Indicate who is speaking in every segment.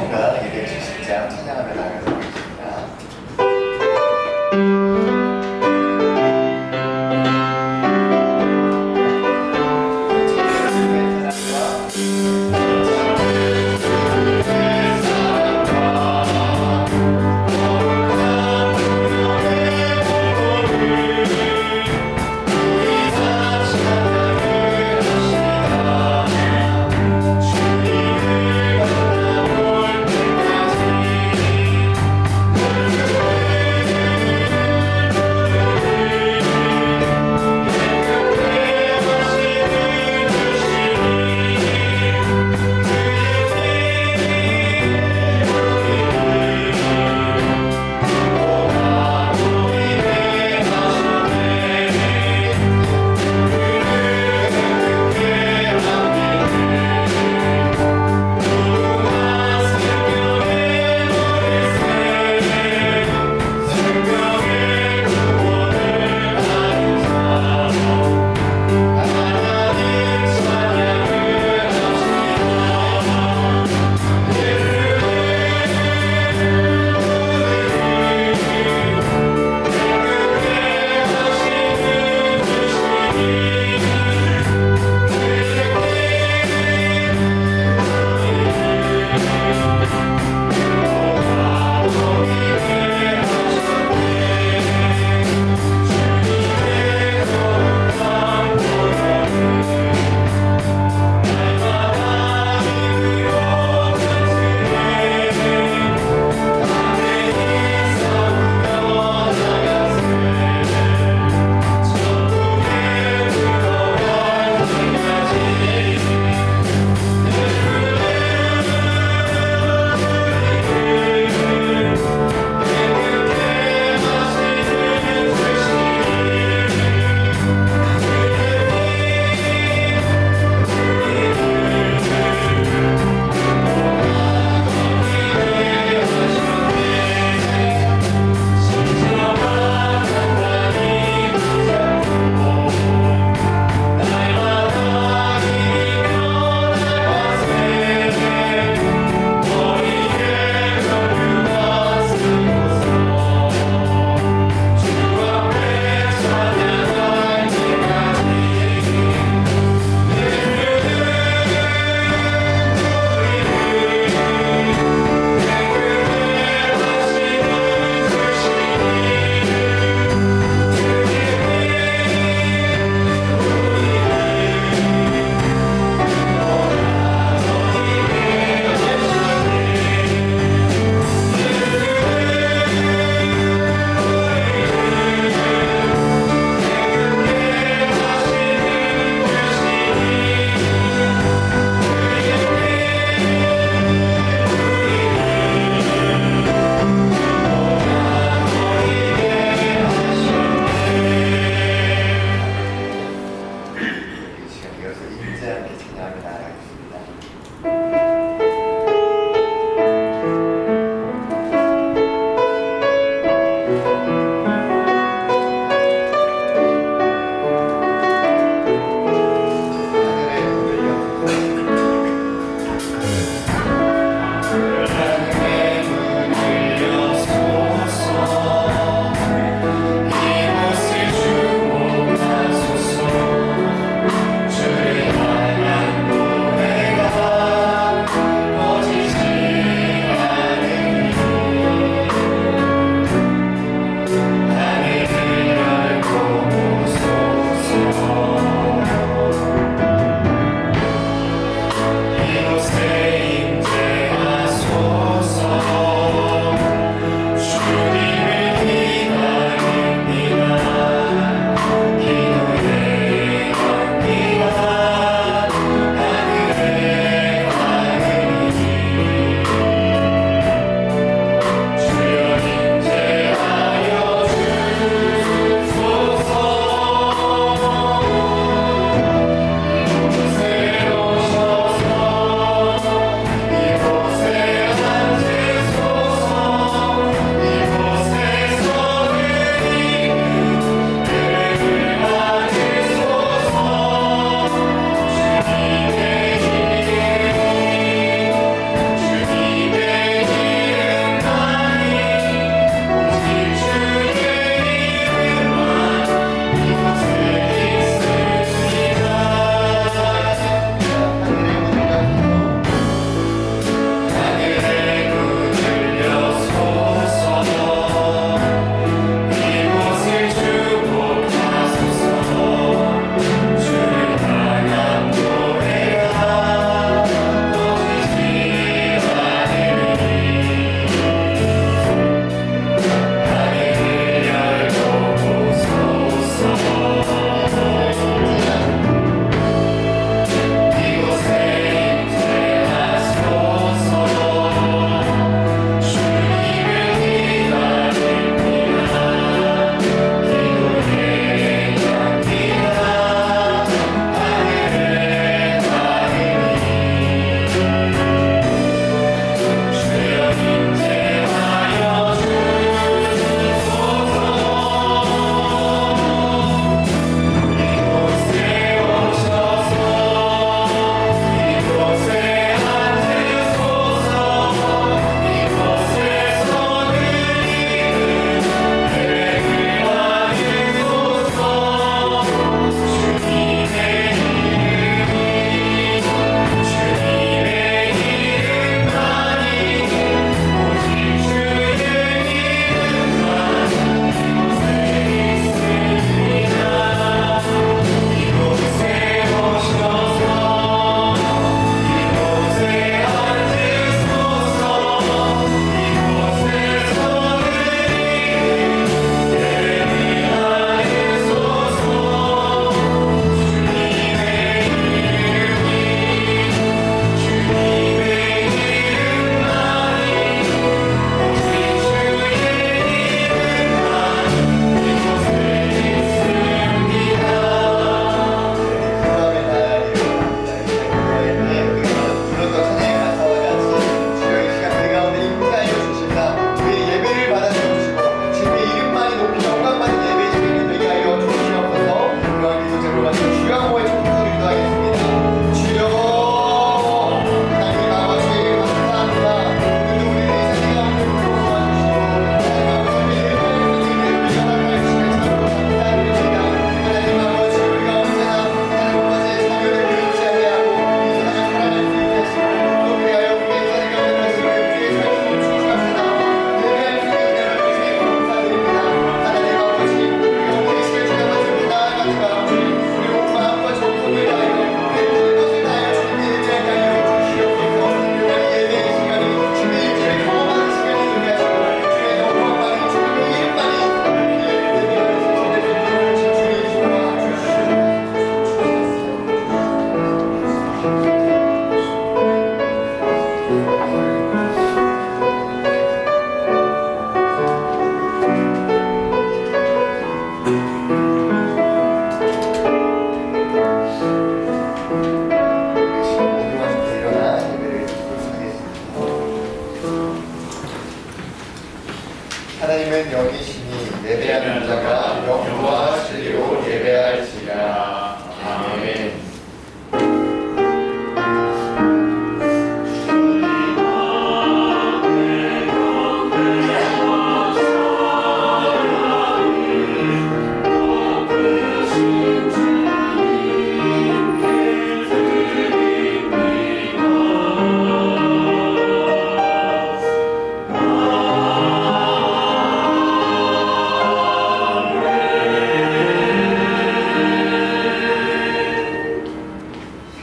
Speaker 1: 찬양가 270장 찬양하며 나가도록 하겠습니다.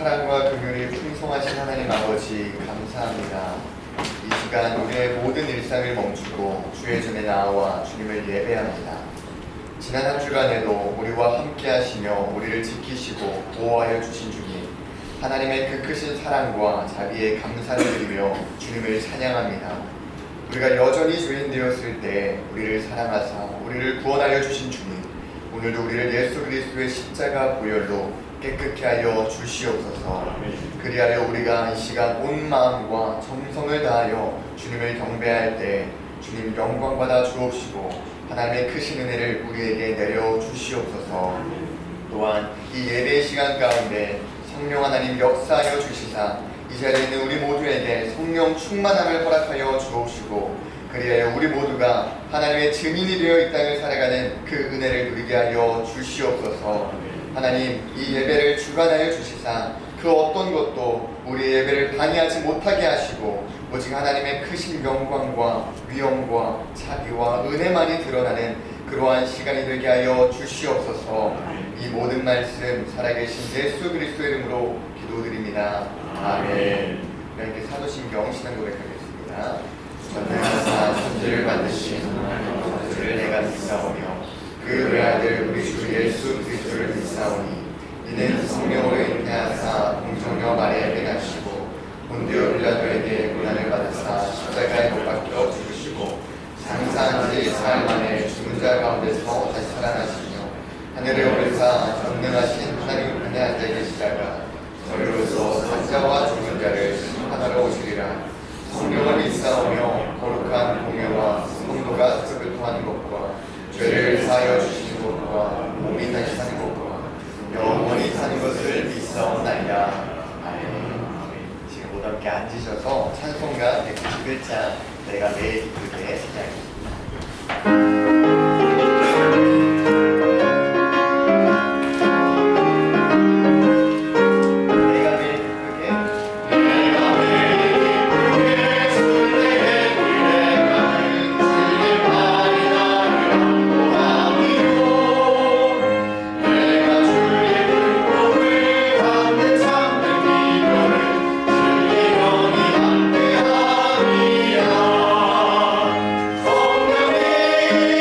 Speaker 1: 사랑과 긍휼이 풍성하신 하나님 아버지 감사합니다. 이 시간 우리의 모든 일상을 멈추고 주의 전에 나와 주님을 예배합니다. 지난 한 주간에도 우리와 함께 하시며 우리를 지키시고 보호하여 주신 주님, 하나님의 그 크신 사랑과 자비에 감사를 드리며 주님을 찬양합니다. 우리가 여전히 죄인 되었을 때 우리를 사랑하사 우리를 구원하여 주신 주님, 오늘도 우리를 예수 그리스도의 십자가 보혈로 깨끗게 하여 주시옵소서. 그리하여 우리가 이 시간 온 마음과 정성을 다하여 주님을 경배할 때 주님 영광 받아 주옵시고 하나님의 크신 은혜를 우리에게 내려 주시옵소서. 또한 이 예배 시간 가운데 성령 하나님 역사하여 주시사 이 자리에 있는 우리 모두에게 성령 충만함을 허락하여 주옵시고, 그리하여 우리 모두가 하나님의 증인이 되어 이 땅을 살아가는 그 은혜를 누리게 하여 주시옵소서. 하나님, 이 예배를 주관하여 주시사 그 어떤 것도 우리의 예배를 방해하지 못하게 하시고 오직 하나님의 크신 영광과 위엄과 자비와 은혜만이 드러나는 그러한 시간이 되게 하여 주시옵소서. 이 모든 말씀 살아계신 예수 그리스도의 이름으로 기도드립니다. 아멘. 이렇게 사도신경 신앙 고백하겠습니다. 전능하사 천지를 만드신 하나님 아버지를 내가 믿사오며 그 외아들 우리 주 예수 그리스도를 믿사오니 이는 성령으로 인하여사 동정녀 마리아에게 나시고 본디오 빌라도에게 고난을 받으사 십자가에 못 박혀 죽으시고 장사한 지 사흘 만에 죽은 자 가운데서 다시 살아나시며 하늘에 오르사 전능하신 하나님 편에 앉아 계시다가 저희로서 산자와 죽은 자를 심판하러 오시리라. 성령을 믿사오며 거룩한 공예와 성도가 습을 토하는 것과 죄를 사하여 주시는 것과 몸이 다시 사는 것과 영원히 사는 것을 믿사옵나이다. 아멘. 지금 모두 함께 앉으셔서 찬송가 191장 내가 매일 기쁘게 찬양하겠습니다.
Speaker 2: 성령이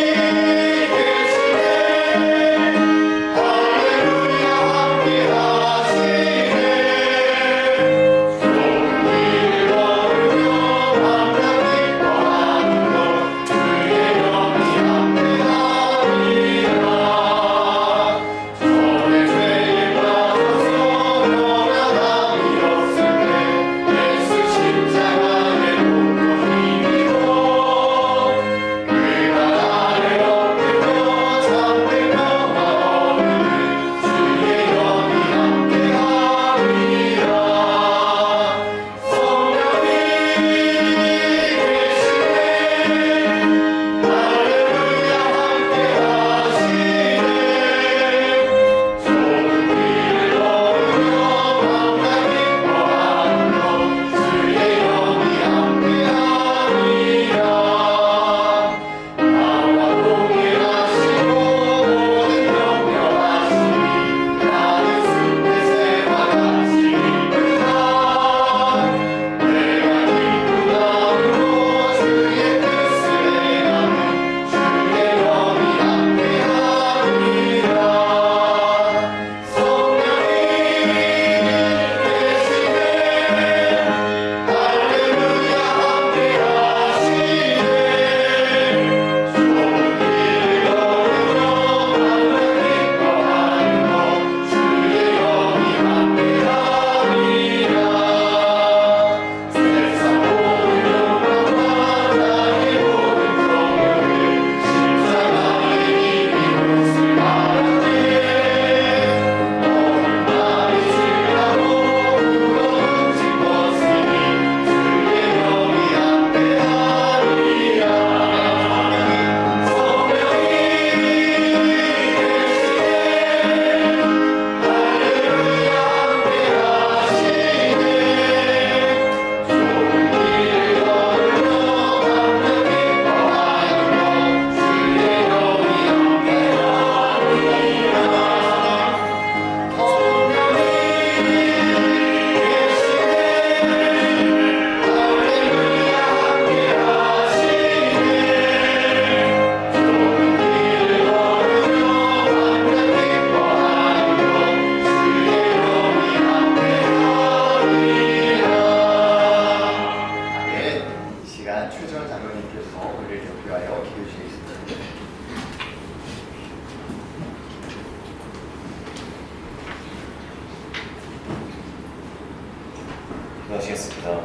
Speaker 2: 기도하시겠습니다.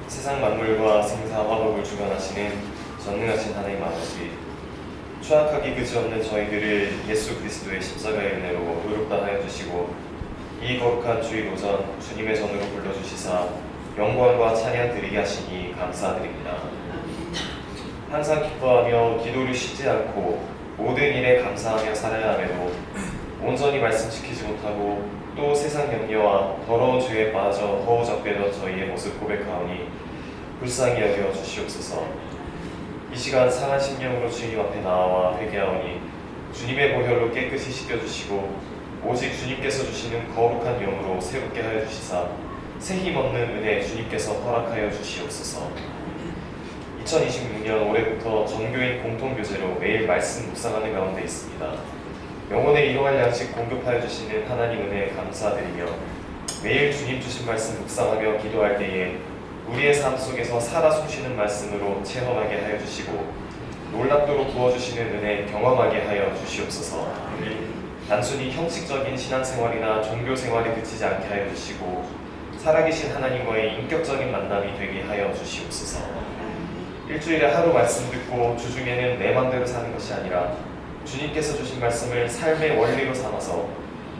Speaker 2: 세상 만물과 생사 화복을 주관하시는 전능하신 하나님 아버지, 추악하기 그지없는 저희들을 예수 그리스도의 십자가의 은혜로 의롭다 하여 주시고 이 거룩한 주일 오전 주님의 전으로 불러주시사 영광과 찬양 드리게 하시니 감사드립니다. 항상 기뻐하며 기도를 쉬지 않고 모든 일에 감사하며 살아야 함에도 온전히 말씀 지키지 못하고 또 세상 염려와 더러운 죄에 빠져 허우적대던 저희의 모습 고백하오니 불쌍히 여겨 주시옵소서. 이 시간 상한 심령으로 주님 앞에 나와 회개하오니 주님의 보혈로 깨끗이 씻겨주시고 오직 주님께서 주시는 거룩한 영으로 새롭게 하여 주시사 새 힘없는 은혜 주님께서 허락하여 주시옵소서. 2026년 올해부터 전교인 공통교제로 매일 말씀 묵상하는 가운데 있습니다. 영혼의 일용할 양식 공급하여 주시는 하나님 은혜에 감사드리며 매일 주님 주신 말씀 묵상하며 기도할 때에 우리의 삶 속에서 살아 숨쉬는 말씀으로 체험하게 하여 주시고 놀랍도록 부어주시는 은혜 경험하게 하여 주시옵소서. 단순히 형식적인 신앙생활이나 종교생활에 그치지 않게 하여 주시고 살아계신 하나님과의 인격적인 만남이 되게 하여 주시옵소서. 일주일에 하루 말씀 듣고 주중에는 내 맘대로 사는 것이 아니라 주님께서 주신 말씀을 삶의 원리로 삼아서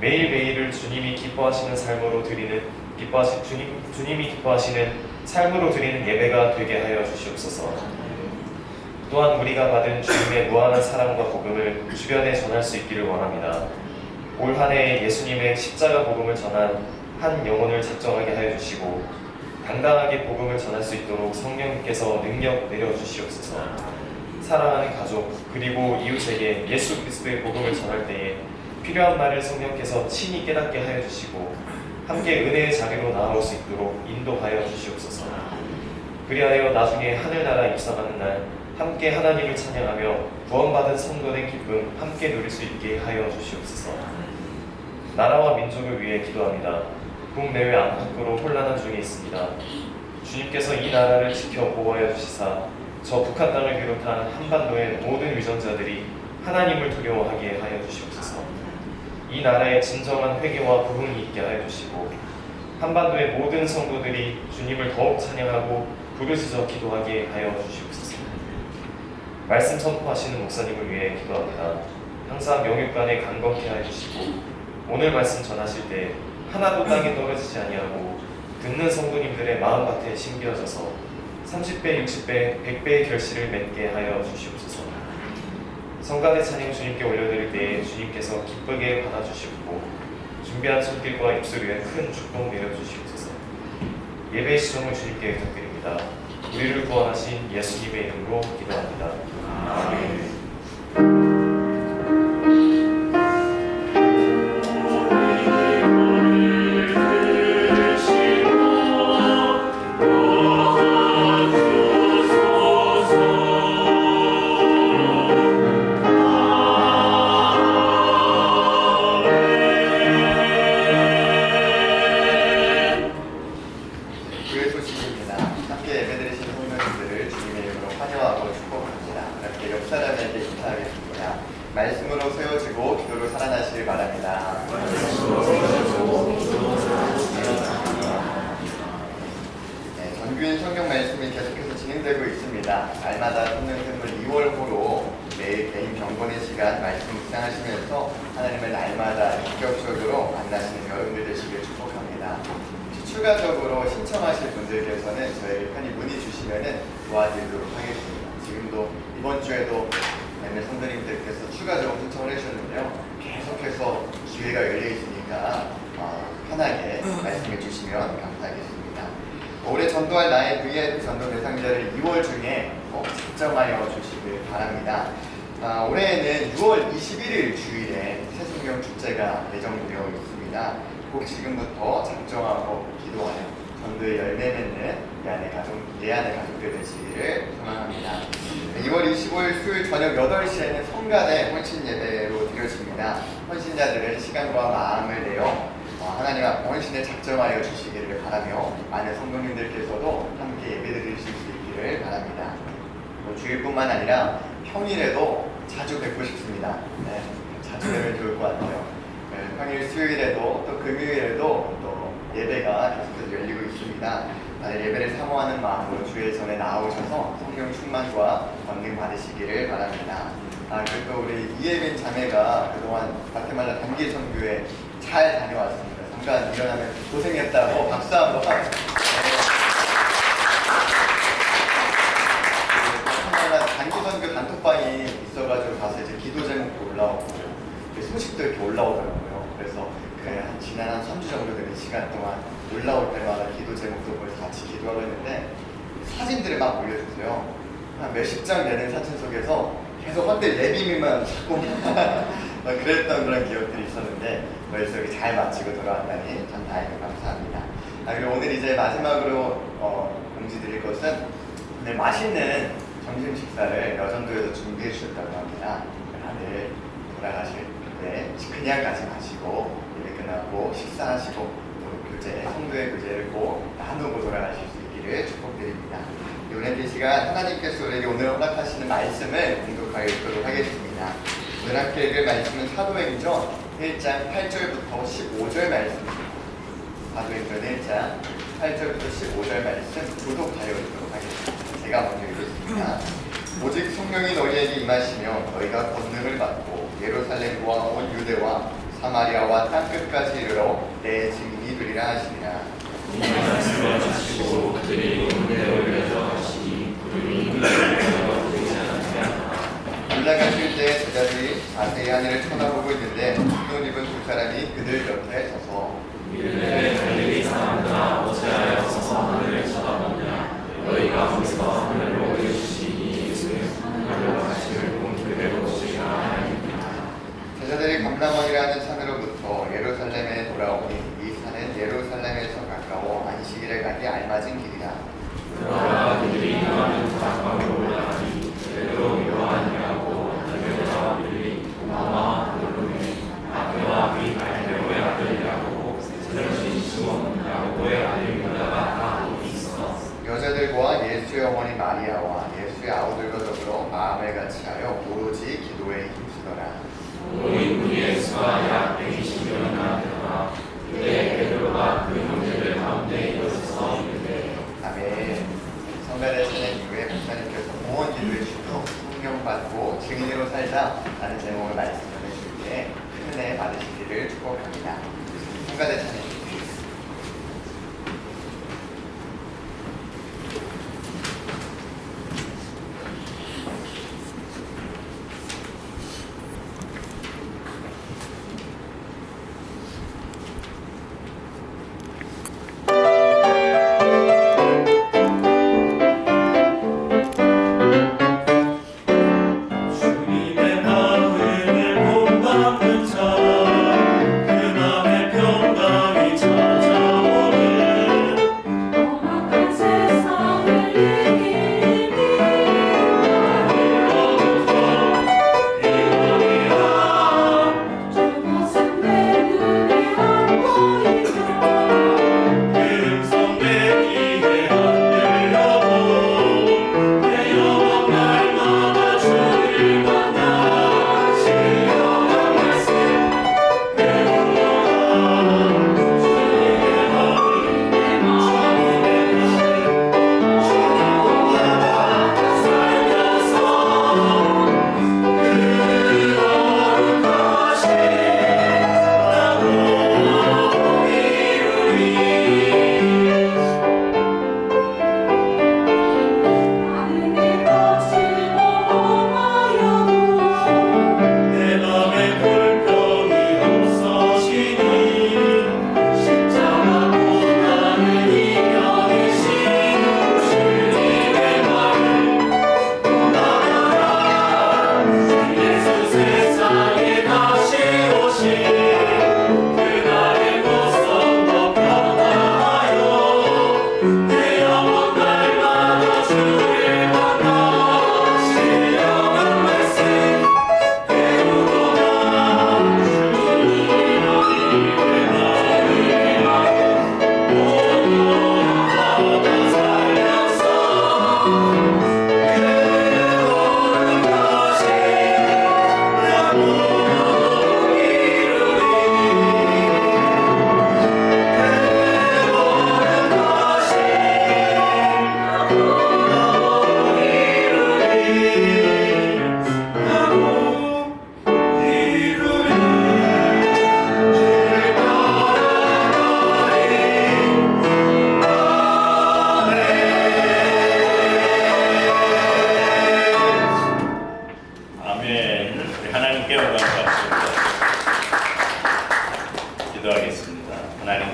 Speaker 2: 매일매일을 주님이 기뻐하시는 삶으로 드리는 주님이 기뻐하시는 삶으로 드리는 예배가 되게 하여 주시옵소서. 또한 우리가 받은 주님의 무한한 사랑과 복음을 주변에 전할 수 있기를 원합니다. 올 한 해 예수님의 십자가 복음을 전한 한 영혼을 작정하게 하여 주시고 당당하게 복음을 전할 수 있도록 성령님께서 능력 내려주시옵소서. 사랑하는 가족 그리고 이웃에게 예수 그리스도의 복음을 전할 때에 필요한 말을 성령께서 친히 깨닫게 하여 주시고 함께 은혜의 자리로 나아올 수 있도록 인도하여 주시옵소서. 그리하여 나중에 하늘나라 입성하는 날 함께 하나님을 찬양하며 구원받은 성도된 기쁨 함께 누릴 수 있게 하여 주시옵소서. 나라와 민족을 위해 기도합니다. 국내외 안팎으로 혼란한 중에 있습니다. 주님께서 이 나라를 지켜 보호하여 주시사 저 북한 땅을 비롯한 한반도의 모든 위선자들이 하나님을 두려워하게 하여 주시옵소서. 이 나라에 진정한 회개와 부흥이 있게 하여 주시고 한반도의 모든 성도들이 주님을 더욱 찬양하고 부르짖어 기도하게 하여 주시옵소서. 말씀 선포하시는 목사님을 위해 기도합니다. 항상 영육간에 강건케 하여 주시고 오늘 말씀 전하실 때 하나도 땅에 떨어지지 아니하고 듣는 성도님들의 마음밭에 심겨져서 30배, 60배, 100배의 결실을 맺게 하여 주시옵소서. 성가대 찬양 주님께 올려드릴 때에 주님께서 기쁘게 받아주시고 준비한 손길과 입술 위에 큰 축복 내려주시옵소서. 예배의 시종을 주님께 부탁드립니다. 우리를 구원하신 예수님의 이름으로 기도합니다. 아멘.
Speaker 1: 말씀으로 세워지고 기도로 살아나시길 바랍니다. 전교인 성경 말씀이 계속해서 진행되고 있습니다. 날마다 쏟는 샘물 2월호로 매일 개인 경건의 시간 말씀 묵상하시면서 하나님을 날마다 인격적으로 만나시는 여러분들 되시길 축복합니다. 추가적으로 신청하실 분들께서는 저에게 편히 문의 주시면 도와드리도록 하겠습니다. 지금도 이번 주에도 몇몇 성도님들께서 추가적으로 신청을 해주셨는데요. 계속해서 기회가 열려 있으니까 편하게 말씀해 주시면 감사하겠습니다. 올해 전도할 나의 VIP 전도 대상자를 2월 중에 작정하여 주시길 바랍니다. 올해에는 6월 21일 주일에 새송령 축제가 예정되어 있습니다. 꼭 지금부터 작정하고 기도하여 전도의 열매 맺는 예안의 가족들 되시기를 소망합니다. 2월 25일 수요일 저녁 8시에는 성가대 헌신 예배로 드려집니다. 헌신자들은 시간과 마음을 내어 하나님 앞 헌신에 작정하여 주시기를 바라며 많은 성도님들께서도 함께 예배드리실 수 있기를 바랍니다. 주일뿐만 아니라 평일에도 자주 뵙고 싶습니다. 네, 자주 뵈면 좋을 것 같아요. 평일 수요일에도 또 금요일에도 또 예배가 계속 다들 예배를 사모하는 마음으로 주의 전에 나오셔서 성령 충만과 권능 받으시기를 바랍니다. 그리고 또 우리 이예빈 자매가 그동안 과테말라 단기 선교에 잘 다녀왔습니다. 잠깐 일어나면 고생했다고 박수 한번. 과테말라 단기 선교 단톡방이 있어가지고 가서 이제 기도 제목도 올라오고 소식도 이렇게 올라오더라고요. 그래서 지난 한 3주 정도 되는 시간 동안 올라올 때마다 기도 제목도 보면서 같이 기도하고 있는데 사진들을 막 올려주세요. 한 몇십 장 되는 사진 속에서 계속 헛들 예비미만 자꾸 그랬던 그런 기억들이 있었는데 벌써 이렇게 잘 마치고 돌아왔다니 참 다행히 감사합니다. 그리고 오늘 이제 마지막으로 공지 드릴 것은 오늘 맛있는 점심 식사를 여전도에서 준비해 주셨다고 합니다. 다들 돌아가실 때 그냥 가지 마시고 예배 끝나고 식사하시고 또 교제, 성도의 교제를 꼭 나누고 돌아가실 수 있기를 축복드립니다. 은혜의 시간 하나님께서 우리에게 오늘 허락하시는 말씀을 공독하여 읽도록 하겠습니다. 오늘 함께 읽을 말씀은 사도행전 1장 8절부터 15절 말씀입니다. 사도행전 1장 8절부터 15절 말씀 교독하여 읽도록 하겠습니다. 제가 먼저 읽겠습니다. 오직 성령이 너희에게 임하시며 너희가 권능을 받고 예루살렘과 온 유대와 사마리아와 땅끝까지 이르러 내 증인이 되리라 하시니라.
Speaker 3: 이 말씀을 마치고 그들이 문에 올려져 하시니 구름이 흘러내려 보이지 않았냐.
Speaker 1: 올라가실 때 제자들이 자세히 하늘을 쳐다보고 있는데 흰옷 입은 두 사람이 그들 옆에 서서
Speaker 3: 이르되 갈릴리 사람들아 어찌하여 서서 하늘을 쳐다보냐. 너희가 거기서 하늘로 올려주시니 예수는 하늘로 가심을 본 그대로 오시리라 하나님이라.
Speaker 1: 제자들이 감람원이라는 산으로부터 예루살렘에 돌아오니 이 산은 예루살렘에서 가까워 안식일에 가기 알맞은 길이라.
Speaker 3: 그러나 그들이 요한을 가까우로 올라가니 베드로 요한이라고 안드레와 빌리 도마와 바돌로메 마테와 및 알페오의 아들이라고 세르시 시몬 야고보의 아들 유다가 다 거기 있어.
Speaker 1: 여자들과 예수의 어머니 마리아와 예수의 아우들과 더불어 마음을 같이하여 오로지 기도에 힘쓰더라.
Speaker 3: 노인 그 예수가 약 120년이나 되더라. 그때 베드로가 그 형제들 가운데 일어서서 이르되
Speaker 1: 아멘. 성가대 찬양 이후에 목사님께서 공원 기도해 주시고 성령 받고 증인으로 살자 라는 제목을 말씀 전해주실 때 큰 은혜 받으시기를 축복합니다. 성가대 찬양 드리겠습니다.
Speaker 3: 주님의 마음을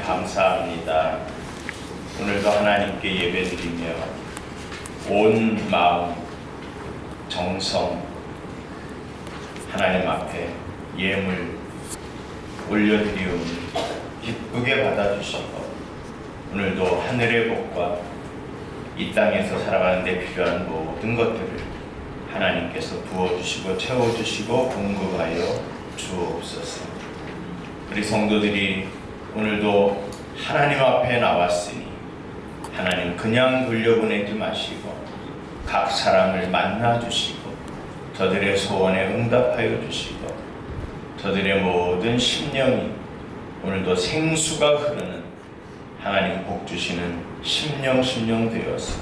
Speaker 4: 감사합니다. 오늘도 하나님께 예배드리며 온 마음, 정성 하나님 앞에 예물 올려드리오니 기쁘게 받아주시고 오늘도 하늘의 복과 이 땅에서 살아가는 데 필요한 모든 것들을 하나님께서 부어주시고 채워주시고 공급하여 주옵소서. 우리 성도들이 오늘도 하나님 앞에 나왔으니 하나님 그냥 돌려보내지 마시고 각 사람을 만나주시고 저들의 소원에 응답하여 주시고 저들의 모든 심령이 오늘도 생수가 흐르는 하나님 복 주시는 심령 되어서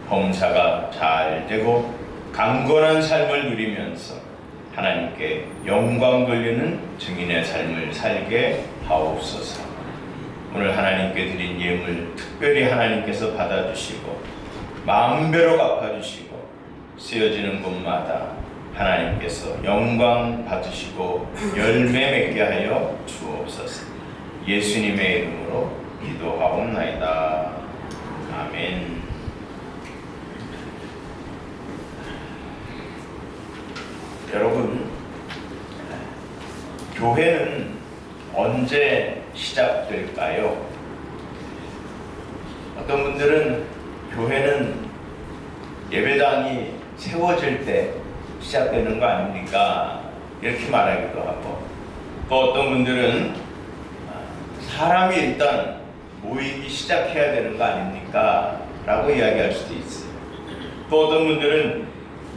Speaker 4: 범사가 잘 되고 강건한 삶을 누리면서 하나님께 영광 돌리는 증인의 삶을 살게 하옵소서. 오늘 하나님께 드린 예물 특별히 하나님께서 받아주시고 마음배로 갚아주시고 쓰여지는 곳마다 하나님께서 영광 받으시고 열매 맺게 하여 주옵소서. 예수님의 이름으로 기도하옵나이다. 아멘. 여러분, 교회는 언제 시작될까요? 어떤 분들은 교회는 예배당이 세워질 때 시작되는 거 아닙니까? 이렇게 말하기도 하고, 또 어떤 분들은 사람이 일단 모이기 시작해야 되는 거 아닙니까? 라고 이야기할 수도 있어요. 또 어떤 분들은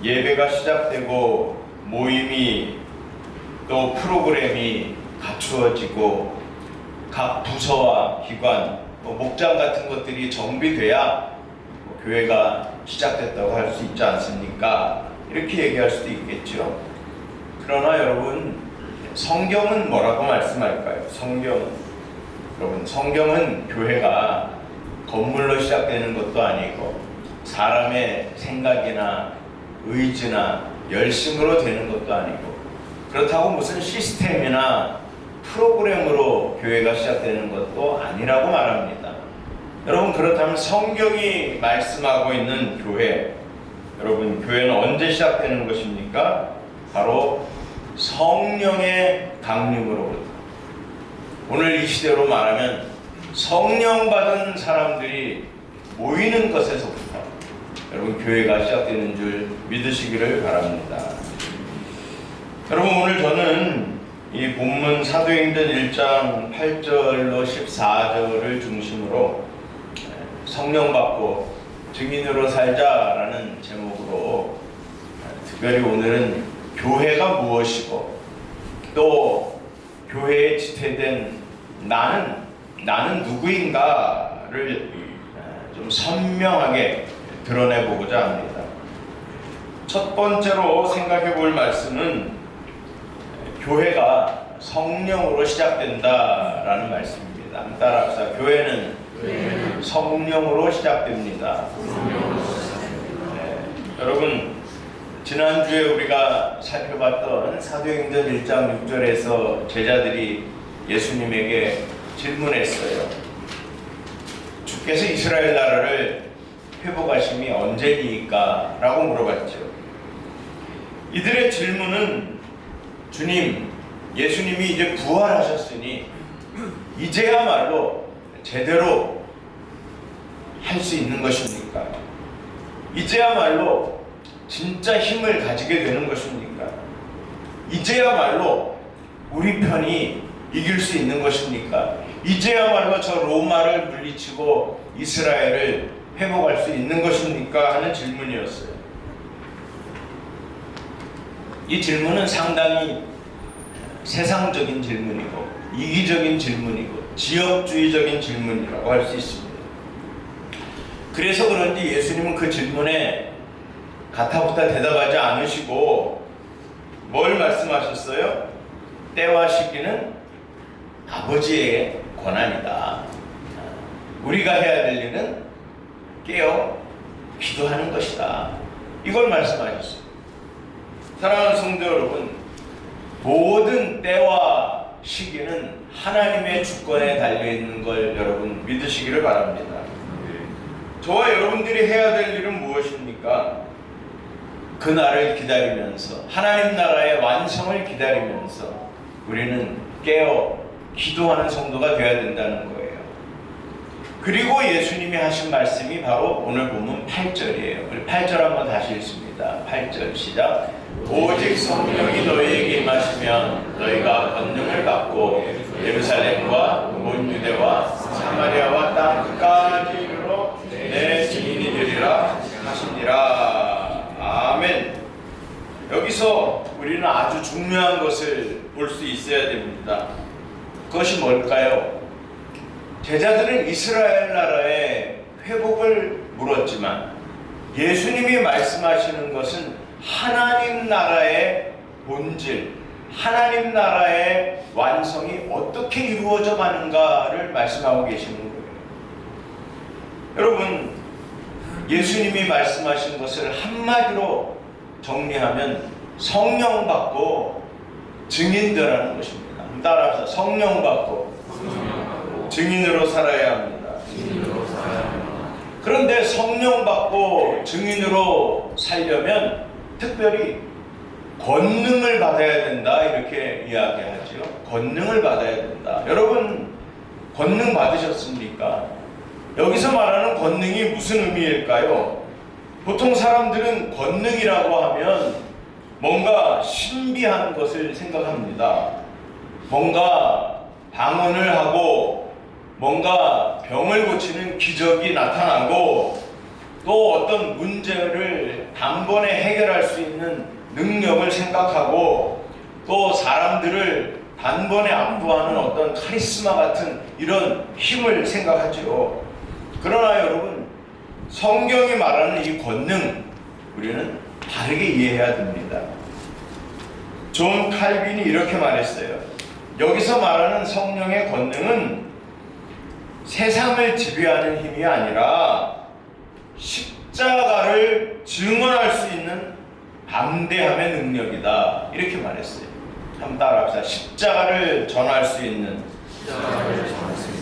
Speaker 4: 예배가 시작되고 모임이 또 프로그램이 갖추어지고 각 부서와 기관, 목장 같은 것들이 정비돼야 교회가 시작됐다고 할 수 있지 않습니까? 이렇게 얘기할 수도 있겠죠. 그러나 여러분, 성경은 뭐라고 말씀할까요? 성경은 교회가 건물로 시작되는 것도 아니고 사람의 생각이나 의지나 열심으로 되는 것도 아니고 그렇다고 무슨 시스템이나 프로그램으로 교회가 시작되는 것도 아니라고 말합니다. 여러분, 그렇다면 성경이 말씀하고 있는 교회, 여러분, 교회는 언제 시작되는 것입니까? 바로 성령의 강림으로부터. 오늘 이 시대로 말하면 성령 받은 사람들이 모이는 것에서부터 여러분 교회가 시작되는 줄 믿으시기를 바랍니다. 여러분, 오늘 저는 이 본문 사도행전 1장 8절로 14절을 중심으로 성령 받고 증인으로 살자라는 제목으로 특별히 오늘은 교회가 무엇이고 또 교회에 지체된 나는 누구인가를 좀 선명하게 드러내보고자 합니다. 첫 번째로 생각해 볼 말씀은 교회가 성령으로 시작된다라는 말씀입니다. 따라합시다. 교회는 성령으로 시작됩니다. 여러분, 지난주에 우리가 살펴봤던 사도행전 1장 6절에서 제자들이 예수님에게 질문했어요. 주께서 이스라엘 나라를 회복하심이 언제니까? 라고 물어봤죠. 이들의 질문은 주님, 예수님이 이제 부활하셨으니 이제야말로 제대로 할 수 있는 것입니까? 이제야말로 진짜 힘을 가지게 되는 것입니까? 이제야말로 우리 편이 이길 수 있는 것입니까? 이제야말로 저 로마를 물리치고 이스라엘을 회복할 수 있는 것입니까? 하는 질문이었어요. 이 질문은 상당히 세상적인 질문이고 이기적인 질문이고 지역주의적인 질문이라고 할 수 있습니다. 그래서 그런지 예수님은 그 질문에 가타부타 대답하지 않으시고 뭘 말씀하셨어요? 때와 시기는 아버지의 권한이다. 우리가 해야 될 일은 깨어 기도하는 것이다. 이걸 말씀하셨어요. 사랑하는 성도 여러분, 모든 때와 시기는 하나님의 주권에 달려있는 걸 여러분 믿으시기를 바랍니다. 저와 여러분들이 해야 될 일은 무엇입니까? 그날을 기다리면서 하나님 나라의 완성을 기다리면서 우리는 깨어 기도하는 성도가 되어야 된다는 거예요. 그리고 예수님이 하신 말씀이 바로 오늘 본문 8절이에요. 우리 8절 한번 다시 읽습니다. 8절 시작. 오직 성령이 너희에게 임하시면 너희가 권능을 받고 예루살렘과 온 유대와 사마리아와 땅 끝까지 이르러 내 증인이 되리라 하시니라. 아멘. 여기서 우리는 아주 중요한 것을 볼 수 있어야 됩니다. 그것이 뭘까요? 제자들은 이스라엘 나라의 회복을 물었지만 예수님이 말씀하시는 것은 하나님 나라의 본질, 하나님 나라의 완성이 어떻게 이루어져 가는가를 말씀하고 계시는 거예요. 여러분, 예수님이 말씀하신 것을 한마디로 정리하면 성령 받고 증인되라는 것입니다. 따라서 성령 받고 증인으로 살아야 합니다. 그런데 성령 받고 증인으로 살려면 특별히 권능을 받아야 된다 이렇게 이야기하죠. 권능을 받아야 된다. 여러분 권능 받으셨습니까? 여기서 말하는 권능이 무슨 의미일까요? 보통 사람들은 권능이라고 하면 뭔가 신비한 것을 생각합니다. 뭔가 방언을 하고 뭔가 병을 고치는 기적이 나타나고 또 어떤 문제를 단번에 해결할 수 있는 능력을 생각하고 또 사람들을 단번에 압도하는 어떤 카리스마 같은 이런 힘을 생각하죠. 그러나 여러분 성경이 말하는 이 권능 우리는 다르게 이해해야 됩니다. 존 칼빈이 이렇게 말했어요. 여기서 말하는 성령의 권능은 세상을 지배하는 힘이 아니라 십자가를 증언할 수 있는 담대함의 능력이다. 이렇게 말했어요. 한번 따라합시다. 십자가를 전할 수 있는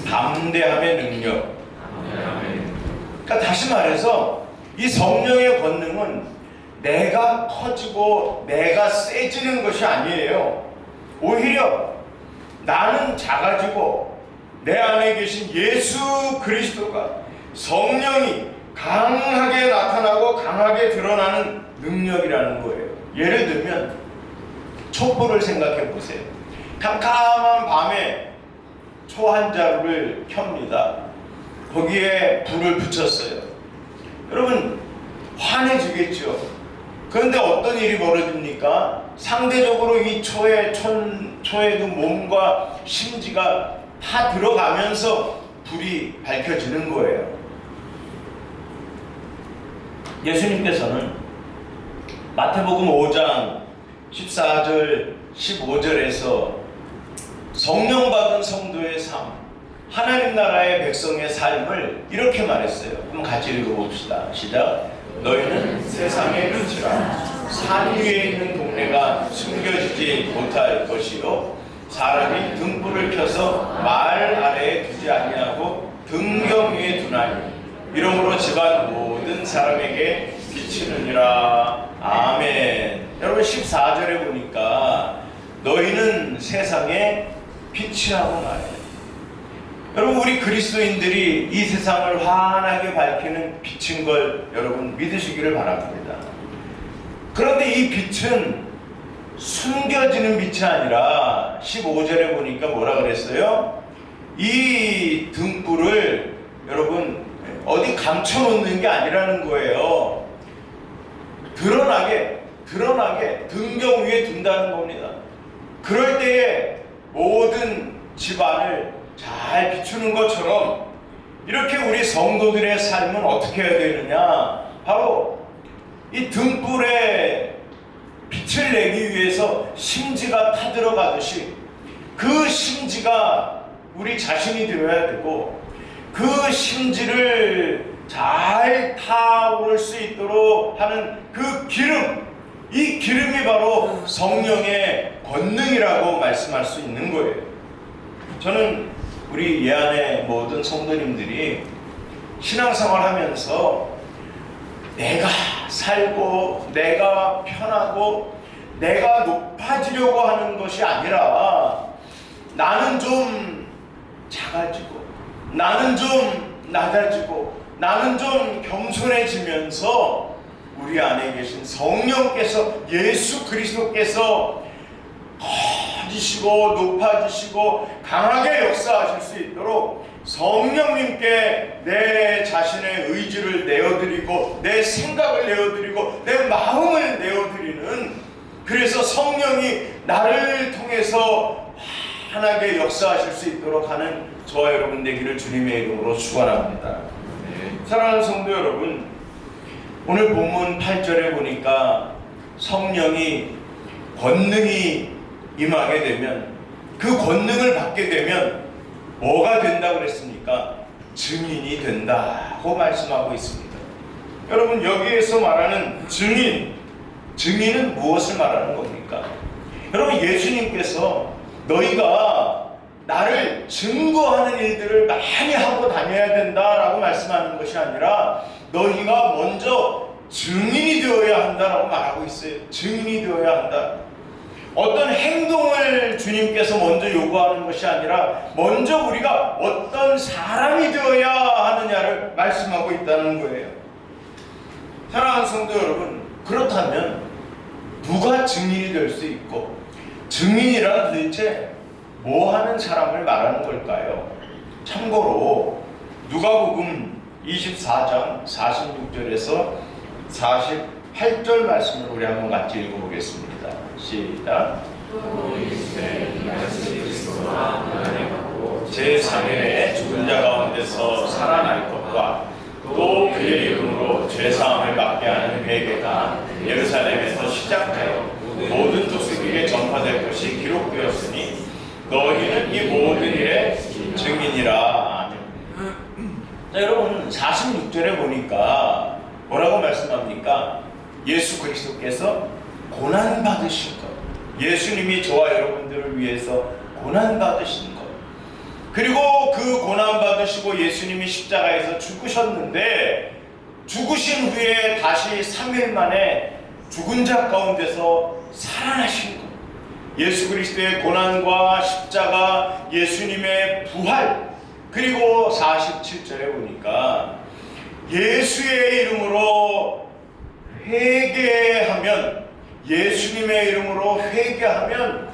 Speaker 4: 담대함의 능력. 그러니까 다시 말해서 이 성령의 권능은 내가 커지고 내가 세지는 것이 아니에요. 오히려 나는 작아지고 내 안에 계신 예수 그리스도가 성령이 강하게 나타나고 강하게 드러나는 능력이라는 거예요. 예를 들면 촛불을 생각해 보세요. 캄캄한 밤에 초 한 자루를 켭니다. 거기에 불을 붙였어요. 여러분 환해지겠죠. 그런데 어떤 일이 벌어집니까? 상대적으로 이 초에도 몸과 심지가 다 들어가면서 불이 밝혀지는 거예요. 예수님께서는 마태복음 5장 14절 15절에서 성령 받은 성도의 삶, 하나님 나라의 백성의 삶을 이렇게 말했어요. 한번 같이 읽어봅시다. 시작. 너희는 세상의 빛이라. 산 위에 있는 동네가 숨겨지지 못할 것이요 사람이 등불을 켜서 말 아래에 두지 아니하고 등경 위에 두나니 이러므로 집안 모든 사람에게 비치느니라. 아멘. 여러분 14절에 보니까 너희는 세상의 빛이라고 말해요. 여러분 우리 그리스도인들이 이 세상을 환하게 밝히는 빛인 걸 여러분 믿으시기를 바랍니다. 그런데 이 빛은 숨겨지는 빛이 아니라 15절에 보니까 뭐라 그랬어요? 이 등불을 여러분 어디 감춰놓는 게 아니라는 거예요. 드러나게 등경 위에 둔다는 겁니다. 그럴 때에 모든 집안을 잘 비추는 것처럼 이렇게 우리 성도들의 삶은 어떻게 해야 되느냐? 바로 이 등불에 빛을 내기 위해서 심지가 타들어가듯이 그 심지가 우리 자신이 되어야 되고 그 심지를 잘 타오를 수 있도록 하는 그 기름, 이 기름이 바로 성령의 권능이라고 말씀할 수 있는 거예요. 저는 우리 예안의 모든 성도님들이 신앙생활 하면서 내가 살고 내가 편하고 내가 높아지려고 하는 것이 아니라 나는 좀 작아지고 나는 좀 낮아지고 나는 좀 겸손해지면서 우리 안에 계신 성령께서 예수 그리스도께서 커지시고 높아지시고 강하게 역사하실 수 있도록 성령님께 내 자신의 의지를 내어드리고 내 생각을 내어드리고 내 마음을 내어드리는, 그래서 성령이 나를 통해서 환하게 역사하실 수 있도록 하는 저와 여러분 되기를 주님의 이름으로 축원합니다. 사랑하는 성도 여러분, 오늘 본문 8절에 보니까 성령이 권능이 임하게 되면, 그 권능을 받게 되면 뭐가 된다 그랬습니까? 증인이 된다고 말씀하고 있습니다. 여러분, 여기에서 말하는 증인은 무엇을 말하는 겁니까? 여러분, 예수님께서 너희가 나를 증거하는 일들을 많이 하고 다녀야 된다라고 말씀하는 것이 아니라 너희가 먼저 증인이 되어야 한다라고 말하고 있어요. 증인이 되어야 한다. 어떤 행동을 주님께서 먼저 요구하는 것이 아니라 먼저 우리가 어떤 사람이 되어야 하느냐를 말씀하고 있다는 거예요. 사랑하는 성도 여러분, 그렇다면 누가 증인이 될 수 있고, 증인이란 도대체 뭐 하는 사람을 말하는 걸까요? 참고로 누가복음 24장 46절에서 48절 말씀을 우리 한번 같이 읽어보겠습니다. 시작. 제3일에 죽은 자 가운데서 살아날 것과 또 그의 이름으로 죄사함을 받게 하는 회개가 예루살렘에서 시작하여 모든 족속에게 전파될 것이 기록되었으니 너희는 이 모든 일의 증인이라. 아멘. 자, 여러분, 46절에 보니까 뭐라고 말씀합니까? 예수 그리스도께서 고난 받으신 것, 예수님이 저와 여러분들을 위해서 고난 받으신 것, 그리고 그 고난 받으시고 예수님이 십자가에서 죽으셨는데 죽으신 후에 다시 3일 만에 죽은 자 가운데서 살아나신 것, 예수 그리스도의 고난과 십자가, 예수님의 부활, 그리고 47절에 보니까 예수의 이름으로 회개하면, 예수님의 이름으로 회개하면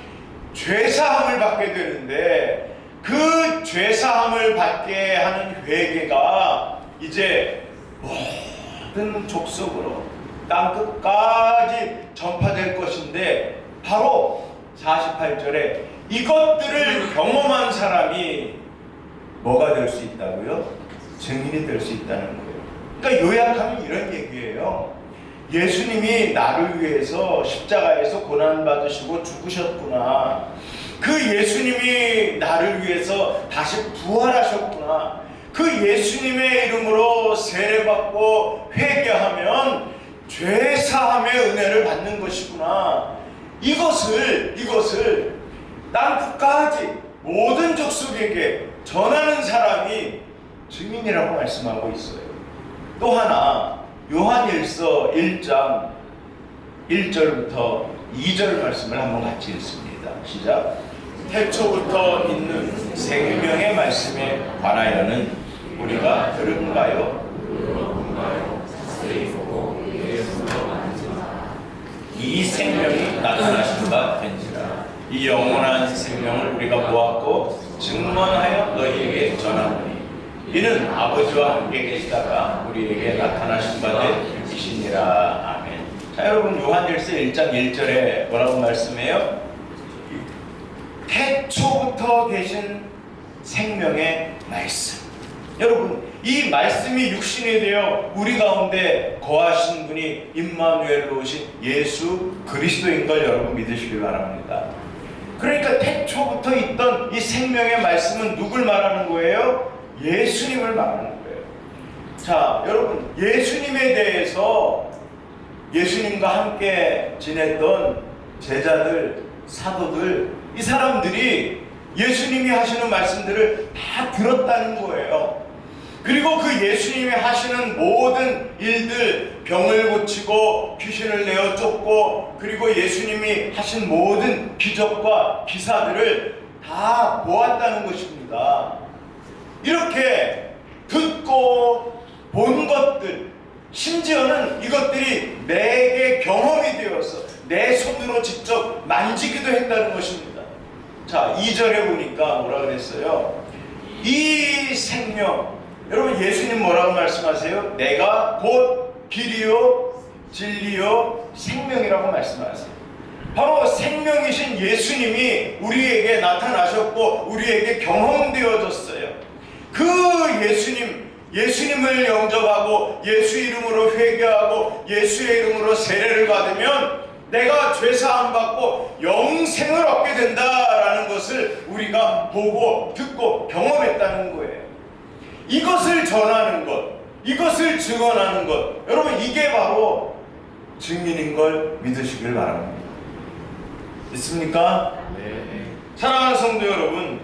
Speaker 4: 죄사함을 받게 되는데, 그 죄사함을 받게 하는 회개가 이제 모든 족속으로 땅끝까지 전파될 것인데, 바로 48절에 이것들을 경험한 사람이 뭐가 될 수 있다고요? 증인이 될 수 있다는 거예요. 그러니까 요약하면 이런 얘기예요. 예수님이 나를 위해서 십자가에서 고난받으시고 죽으셨구나. 그 예수님이 나를 위해서 다시 부활하셨구나. 그 예수님의 이름으로 세례받고 회개하면 죄사함의 은혜를 받는 것이구나. 이것을 땅끝까지 모든 족속에게 전하는 사람이 증인이라고 말씀하고 있어요. 또 하나, 요한일서 1장 1절부터 2절 말씀을 한번 같이 읽습니다. 시작. 태초부터 있는 생명의 말씀에 관하여는 우리가 들은가요? 이 생명이 나타나신 바 된지라. 이 영원한 생명을 우리가 보았고 증언하여 너희에게 전하노니 이는 아버지와 함께 계시다가 우리에게 나타나신 바 된 이시니라. 아멘. 자, 여러분, 요한일서 1장 1절에 뭐라고 말씀해요? 태초부터 계신 생명의 말씀. 여러분, 이 말씀이 육신이 되어 우리 가운데 거하신 분이 임마누엘로 오신 예수 그리스도인 걸 여러분 믿으시길 바랍니다. 그러니까 태초부터 있던 이 생명의 말씀은 누굴 말하는 거예요? 예수님을 말하는 거예요. 자, 여러분, 예수님에 대해서 예수님과 함께 지냈던 제자들, 사도들, 이 사람들이 예수님이 하시는 말씀들을 다 들었다는 거예요. 그리고 그 예수님이 하시는 모든 일들, 병을 고치고 귀신을 내어 쫓고, 그리고 예수님이 하신 모든 기적과 기사들을 다 보았다는 것입니다. 이렇게 듣고 본 것들, 심지어는 이것들이 내게 경험이 되어서 내 손으로 직접 만지기도 했다는 것입니다. 자, 2절에 보니까 뭐라 그랬어요? 이 생명, 여러분 예수님 뭐라고 말씀하세요? 내가 곧 길이요 진리요 생명이라고 말씀하세요. 바로 생명이신 예수님이 우리에게 나타나셨고 우리에게 경험되어졌어요. 그 예수님을 영접하고 예수 이름으로 회개하고 예수의 이름으로 세례를 받으면 내가 죄사함 받고 영생을 얻게 된다라는 것을 우리가 보고 듣고 경험했다는 거예요. 이것을 전하는 것, 이것을 증언하는 것, 여러분 이게 바로 증인인 걸 믿으시길 바랍니다. 있습니까?
Speaker 3: 네.
Speaker 4: 사랑하는 성도 여러분,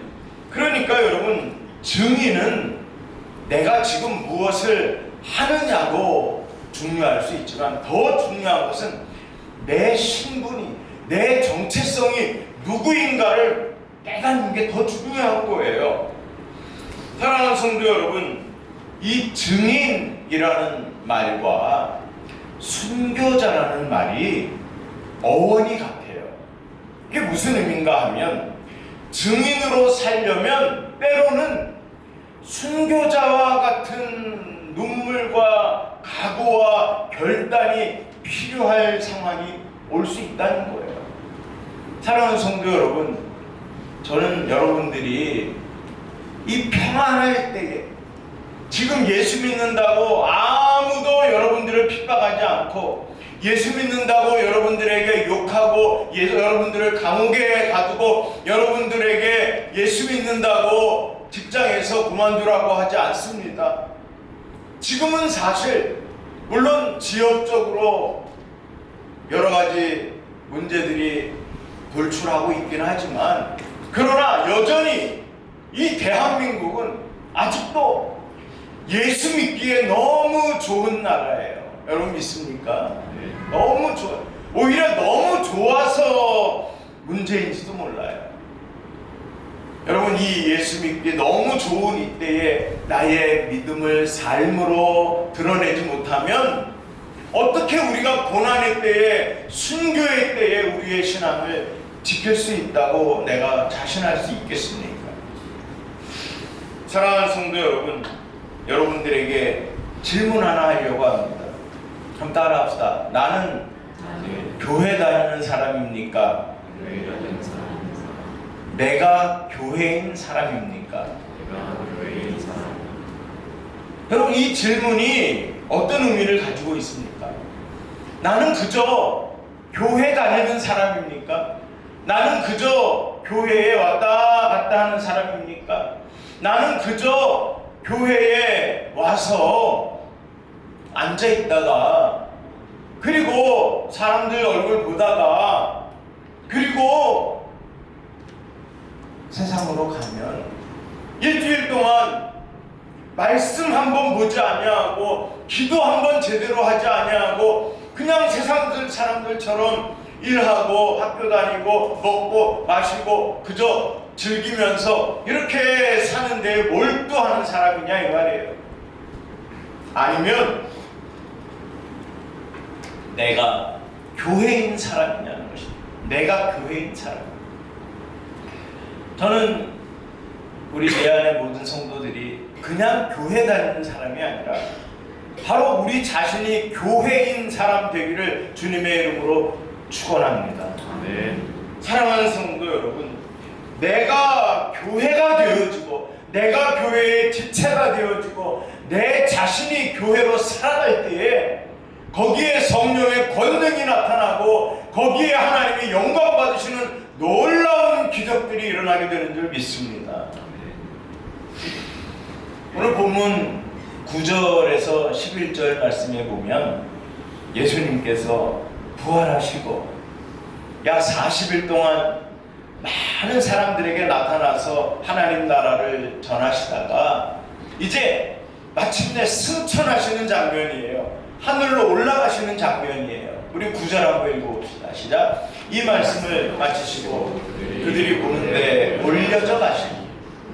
Speaker 4: 그러니까 여러분 증인은 내가 지금 무엇을 하느냐도 중요할 수 있지만 더 중요한 것은 내 신분이, 내 정체성이 누구인가를 깨닫는 게 더 중요한 거예요. 사랑하는 성도 여러분, 이 증인이라는 말과 순교자라는 말이 어원이 같아요. 이게 무슨 의미인가 하면 증인으로 살려면 때로는 순교자와 같은 눈물과 각오와 결단이 필요할 상황이 올 수 있다는 거예요. 사랑하는 성도 여러분, 저는 여러분들이 이 평안할 때에 지금 예수 믿는다고 아무도 여러분들을 핍박하지 않고 예수 믿는다고 여러분들에게 욕하고 여러분들을 감옥에 가두고 여러분들에게 예수 믿는다고 직장에서 그만두라고 하지 않습니다. 지금은 사실 물론 지역적으로 여러 가지 문제들이 돌출하고 있긴 하지만 그러나 여전히 이 대한민국은 아직도 예수 믿기에 너무 좋은 나라예요. 여러분 믿습니까?
Speaker 3: 네.
Speaker 4: 너무 좋아요. 오히려 너무 좋아서 문제인지도 몰라요. 여러분 이 예수 믿기 너무 좋은 이때에 나의 믿음을 삶으로 드러내지 못하면 어떻게 우리가 고난의 때에 순교의 때에 우리의 신앙을 지킬 수 있다고 내가 자신할 수 있겠습니까? 사랑하는 성도 여러분, 여러분들에게 질문 하나 하려고 합니다. 한번 따라합시다. 나는 교회 다니는 사람입니까? 내가 교회인 사람입니까? 여러분 이 질문이 어떤 의미를 가지고 있습니까? 나는 그저 교회 다니는 사람입니까? 나는 그저 교회에 왔다 갔다 하는 사람입니까? 나는 그저 교회에 와서 앉아 있다가 그리고 사람들 얼굴 보다가 그리고 세상으로 가면 일주일 동안 말씀 한번 보지 아니하고 기도 한번 제대로 하지 아니하고 그냥 세상 사람들처럼 일하고 학교 다니고 먹고 마시고 그저 즐기면서 이렇게 사는데 몰두하는 사람이냐 이 말이에요. 아니면 내가 교회인 사람이냐는 것입니다. 내가 교회인 사람. 저는 우리 내 안의 모든 성도들이 그냥 교회 다니는 사람이 아니라 바로 우리 자신이 교회인 사람 되기를 주님의 이름으로 축원합니다.
Speaker 3: 네.
Speaker 4: 사랑하는 성도 여러분, 내가 교회가 되어지고 내가 교회의 지체가 되어지고 내 자신이 교회로 살아갈 때에 거기에 성령의 권능이 나타나고 거기에 하나님이 영광 받으시는 놀라운 기적들이 일어나게 되는 줄 믿습니다. 오늘 본문 9절에서 11절 말씀에 보면 예수님께서 부활하시고 약 40일 동안 많은 사람들에게 나타나서 하나님 나라를 전하시다가 이제 마침내 승천하시는 장면이에요. 하늘로 올라가시는 장면이에요. 우리 9절 한번 읽어봅시다. 시작. 이 말씀을 마치시고 그들이 보는데 올려져 가시니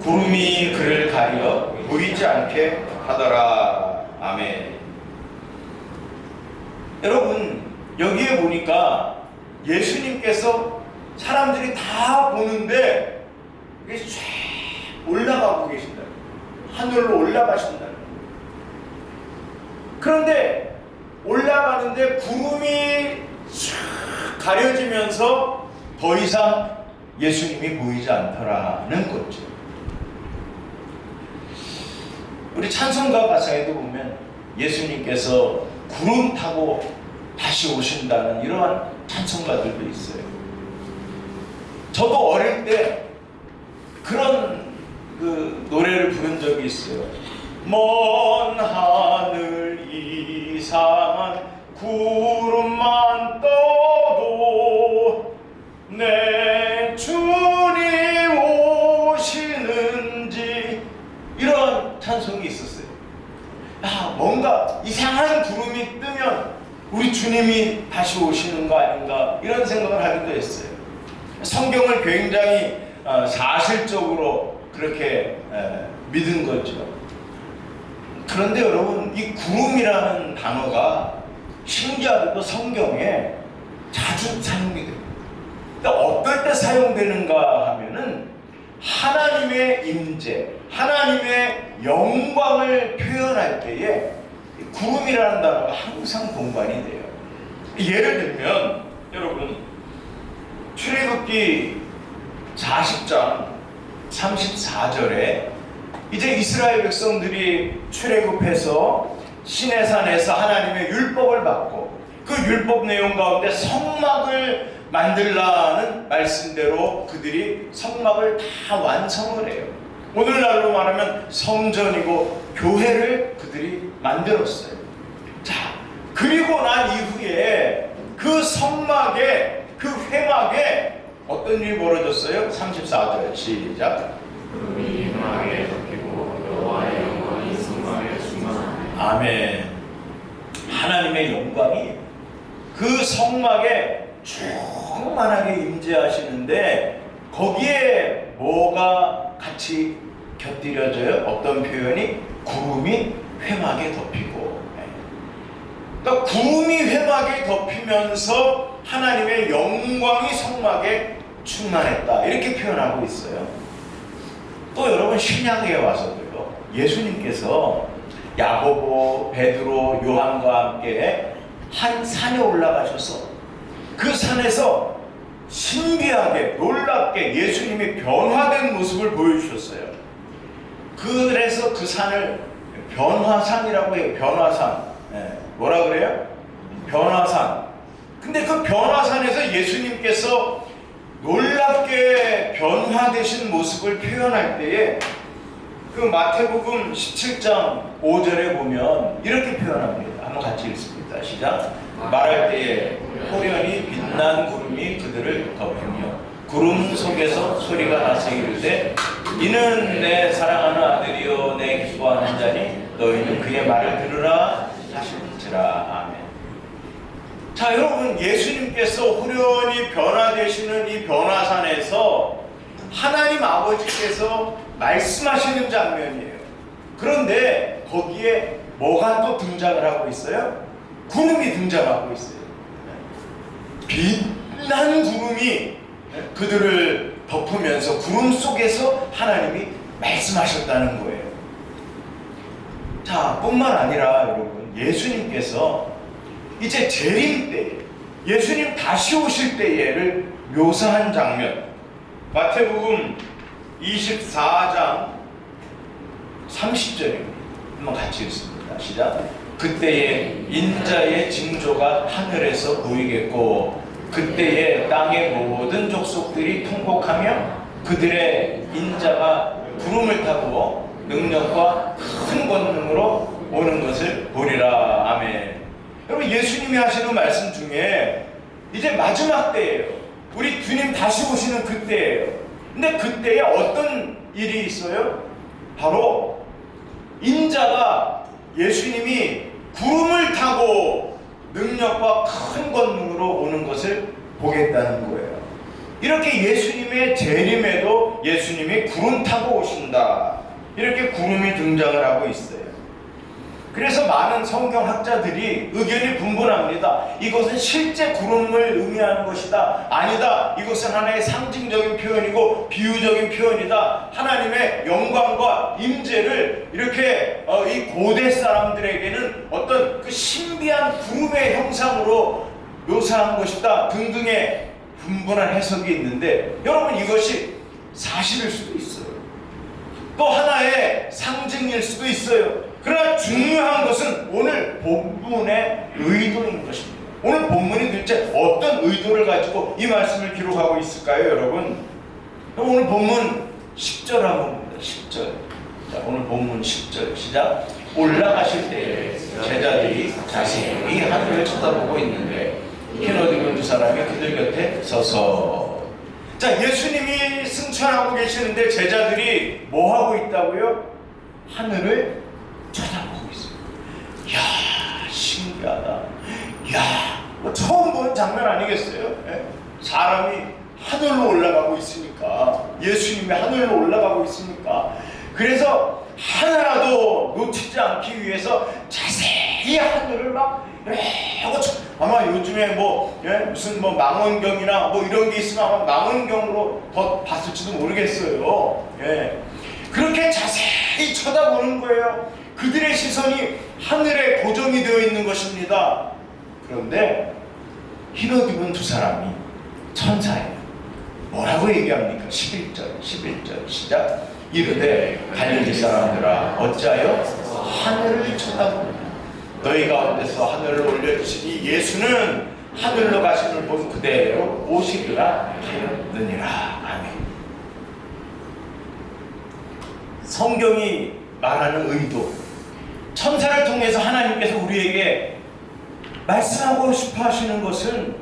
Speaker 4: 구름이 그를 가려 보이지 않게 하더라. 아멘. 여러분, 여기에 보니까 예수님께서 사람들이 다 보는데 이게 쫙 올라가고 계신다. 하늘로 올라가신다. 그런데 올라가는데 구름이 쫙 가려지면서 더 이상 예수님이 보이지 않더라는 거죠. 우리 찬송가 가사에도 보면 예수님께서 구름 타고 다시 오신다는 이러한 찬송가들도 있어요. 저도 어릴 때 그런 노래를 부른 적이 있어요. 먼 하늘 이상한 구름만 떠도 내 주님 오시는지, 이런 찬송이 있었어요. 뭔가 이상한 구름이 뜨면 우리 주님이 다시 오시는 거 아닌가, 이런 생각을 하기도 했어요. 성경을 굉장히 사실적으로 그렇게 믿은 거죠. 그런데 여러분, 이 구름이라는 단어가 신기하게도 성경에 자주 사용이 됩니다. 어떨 때 사용되는가 하면은 하나님의 임재, 하나님의 영광을 표현할 때에 구름이라는 단어가 항상 동반이 돼요. 예를 들면 여러분, 출애굽기 40장 34절에 이제 이스라엘 백성들이 출애굽해서 시내산에서 하나님의 율법을 받고 그 율법 내용 가운데 성막을 만들라는 말씀대로 그들이 성막을 다 완성을 해요. 오늘날로 말하면 성전이고 교회를 그들이 만들었어요. 자, 그리고 난 이후에 그 성막에, 그 회막에 어떤 일이 벌어졌어요? 34절 시작.
Speaker 3: 구름이 회막에 덮이고 여호와의 영광이 성막에 충만하네.
Speaker 4: 아멘. 하나님의 영광이 그 성막에 충만하게 임재하시는데 거기에 뭐가 같이 곁들여져요? 어떤 표현이? 구름이 회막에 덮이고. 그러니까 구름이 회막에 덮이면서 하나님의 영광이 성막에 충만했다, 이렇게 표현하고 있어요. 또 여러분, 신약에 와서도요, 예수님께서 야고보, 베드로, 요한과 함께 한 산에 올라가셔서 그 산에서 신기하게 놀랍게 예수님이 변화된 모습을 보여주셨어요. 그래서 그 산을 변화산이라고 해요. 변화산. 뭐라 그래요? 변화산. 근데 그 변화산에서 예수님께서 놀랍게 변화되신 모습을 표현할 때에 그 마태복음 17장 5절에 보면 이렇게 표현합니다. 한번 같이 읽습니다. 시작. 말할 때에 호련히 빛난 구름이 그들을 덮으며 구름 속에서 소리가 나서 이르되 이는 내 사랑하는 아들이요 내 기뻐하는 자니 너희는 그의 말을 들으라 하시는지라. 아멘. 자, 여러분, 예수님께서 호련히 변화되시는 이 변화산에서 하나님 아버지께서 말씀하시는 장면이에요. 그런데 거기에 뭐가 또 등장을 하고 있어요? 구름이 등장하고 있어요. 빛난 구름이 그들을 덮으면서 구름 속에서 하나님이 말씀하셨다는 거예요. 자, 뿐만 아니라 여러분, 예수님께서 이제 재림 때에, 예수님 다시 오실 때에를 묘사한 장면, 마태복음 24장 30절입니다. 한번 같이 읽습니다. 시작. 그때에 인자의 징조가 하늘에서 보이겠고 그때에 땅의 모든 족속들이 통곡하며 그들의 인자가 구름을 타고 능력과 큰 권능으로 오는 것을 보리라. 아멘. 여러분, 예수님이 하시는 말씀 중에 이제 마지막 때예요. 우리 주님 다시 오시는 그때예요. 근데 그때에 어떤 일이 있어요? 바로 인자가 예수님이 구름을 타고 능력과 큰 권능으로 오는 것을 보겠다는 거예요. 이렇게 예수님의 재림에도 예수님이 구름 타고 오신다. 이렇게 구름이 등장을 하고 있어요. 그래서 많은 성경학자들이 의견이 분분합니다. 이것은 실제 구름을 의미하는 것이다. 아니다. 이것은 하나의 상징적인 표현이고 비유적인 표현이다. 하나님의 영광과 임재를 이렇게 이 고대 사람들에게는 어떤 그 신비한 구름의 형상으로 묘사한 것이다. 등등의 분분한 해석이 있는데 여러분 이것이 사실일 수도 있어요. 또 하나의 상징일 수도 있어요. 그러나 중요한 것은 오늘 본문의 의도인 것입니다. 오늘 본문이 도대체 어떤 의도를 가지고 이 말씀을 기록하고 있을까요, 여러분? 그럼 오늘 본문 10절 한번 봅니다. 10절. 자, 오늘 본문 10절 시작. 올라가실 때 제자들이 자세히 하늘을 쳐다보고 있는데 흰옷 입은 두 사람이 그들 곁에 서서. 자, 예수님이 승천하고 계시는데 제자들이 뭐 하고 있다고요? 하늘을 쳐다보고 있어요. 이야, 신기하다. 이야, 뭐 처음 본 장면 아니겠어요? 예? 사람이 하늘로 올라가고 있으니까, 예수님이 하늘로 올라가고 있으니까, 그래서 하나라도 놓치지 않기 위해서 자세히 하늘을 막 아마 요즘에 뭐 무슨 뭐 망원경이나 뭐 이런 게 있으면 아마 망원경으로 더 봤을지도 모르겠어요. 예. 그렇게 자세히 쳐다보는 거예요. 그들의 시선이 하늘에 고정이 되어 있는 것입니다. 그런데 흰옷 입은 두 사람이 천사예요. 뭐라고 얘기합니까? 11절 시작. 이르되 갈릴리 사람들아 어찌하여 하늘을 쳐다보느냐. 너희 가운데서 하늘을 올려주시니 예수는 하늘로 가심을 본 그대로 오시리라 하였느니라. 아멘. 성경이 말하는 의도, 천사를 통해서 하나님께서 우리에게 말씀하고 싶어 하시는 것은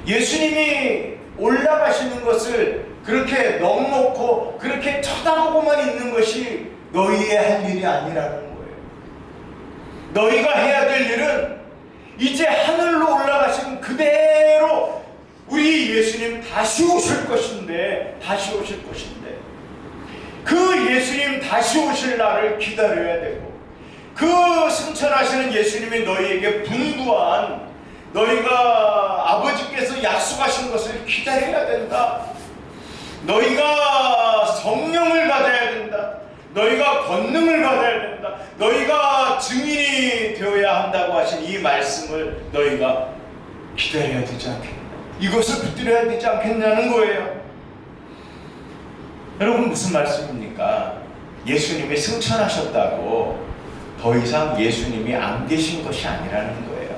Speaker 4: 예수님이 올라가시는 것을 그렇게 넉넉고 그렇게 쳐다보고만 있는 것이 너희의 할 일이 아니라는 거예요. 너희가 해야 될 일은 이제 하늘로 올라가신 그대로 우리 예수님 다시 오실 것인데 그 예수님 다시 오실 날을 기다려야 되고, 그 승천하시는 예수님이 너희에게 분부한, 너희가 아버지께서 약속하신 것을 기다려야 된다. 너희가 성령을 받아야 된다. 너희가 권능을 받아야 된다. 너희가 증인이 되어야 한다고 하신 이 말씀을 너희가 기다려야 되지 않겠나. 이것을 붙들어야 되지 않겠냐는 거예요. 여러분 무슨 말씀입니까? 예수님이 승천하셨다고 더 이상 예수님이 안 계신 것이 아니라는 거예요.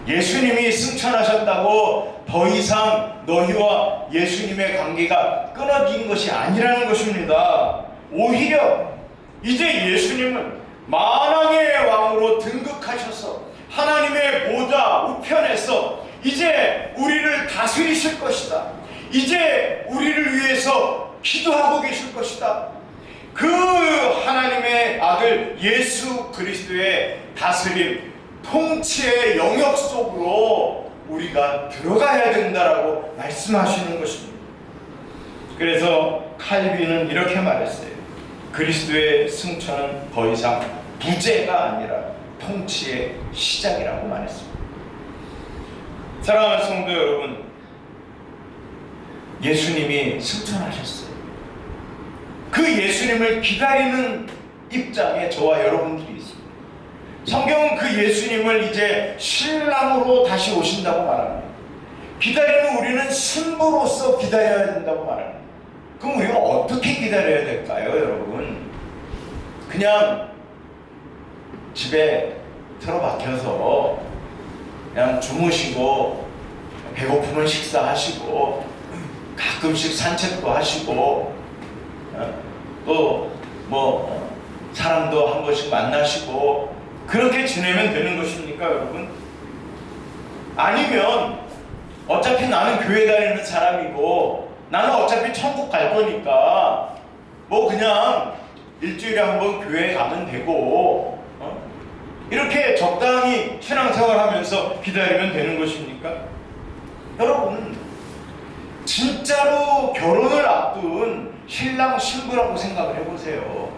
Speaker 4: 예수님이 승천하셨다고 더 이상 너희와 예수님의 관계가 끊어진 것이 아니라는 것입니다. 오히려 이제 예수님은 만왕의 왕으로 등극하셔서 하나님의 보좌 우편에서 이제 우리를 다스리실 것이다. 이제 우리를 위해서 기도하고 계실 것이다. 그 하나님의 아들 예수 그리스도의 다스림, 통치의 영역 속으로 우리가 들어가야 된다라고 말씀하시는 것입니다. 그래서 칼빈은 이렇게 말했어요. 그리스도의 승천은 더 이상 부재가 아니라 통치의 시작이라고 말했습니다. 사랑하는 성도 여러분, 예수님이 승천하셨어요. 그 예수님을 기다리는 입장에 저와 여러분들이 있습니다. 성경은 그 예수님을 이제 신랑으로 다시 오신다고 말합니다. 기다리는 우리는 신부로서 기다려야 된다고 말합니다. 그럼 우리가 어떻게 기다려야 될까요, 여러분? 그냥 집에 틀어박혀서 그냥 주무시고 배고프면 식사하시고 가끔씩 산책도 하시고 또 뭐 사람도 한 번씩 만나시고 그렇게 지내면 되는 것입니까, 여러분? 아니면 어차피 나는 교회 다니는 사람이고 나는 어차피 천국 갈 거니까 뭐 그냥 일주일에 한 번 교회 가면 되고 이렇게 적당히 신앙생활 하면서 기다리면 되는 것입니까? 여러분, 진짜로 결혼을 앞둔 신랑 신부라고 생각을 해보세요.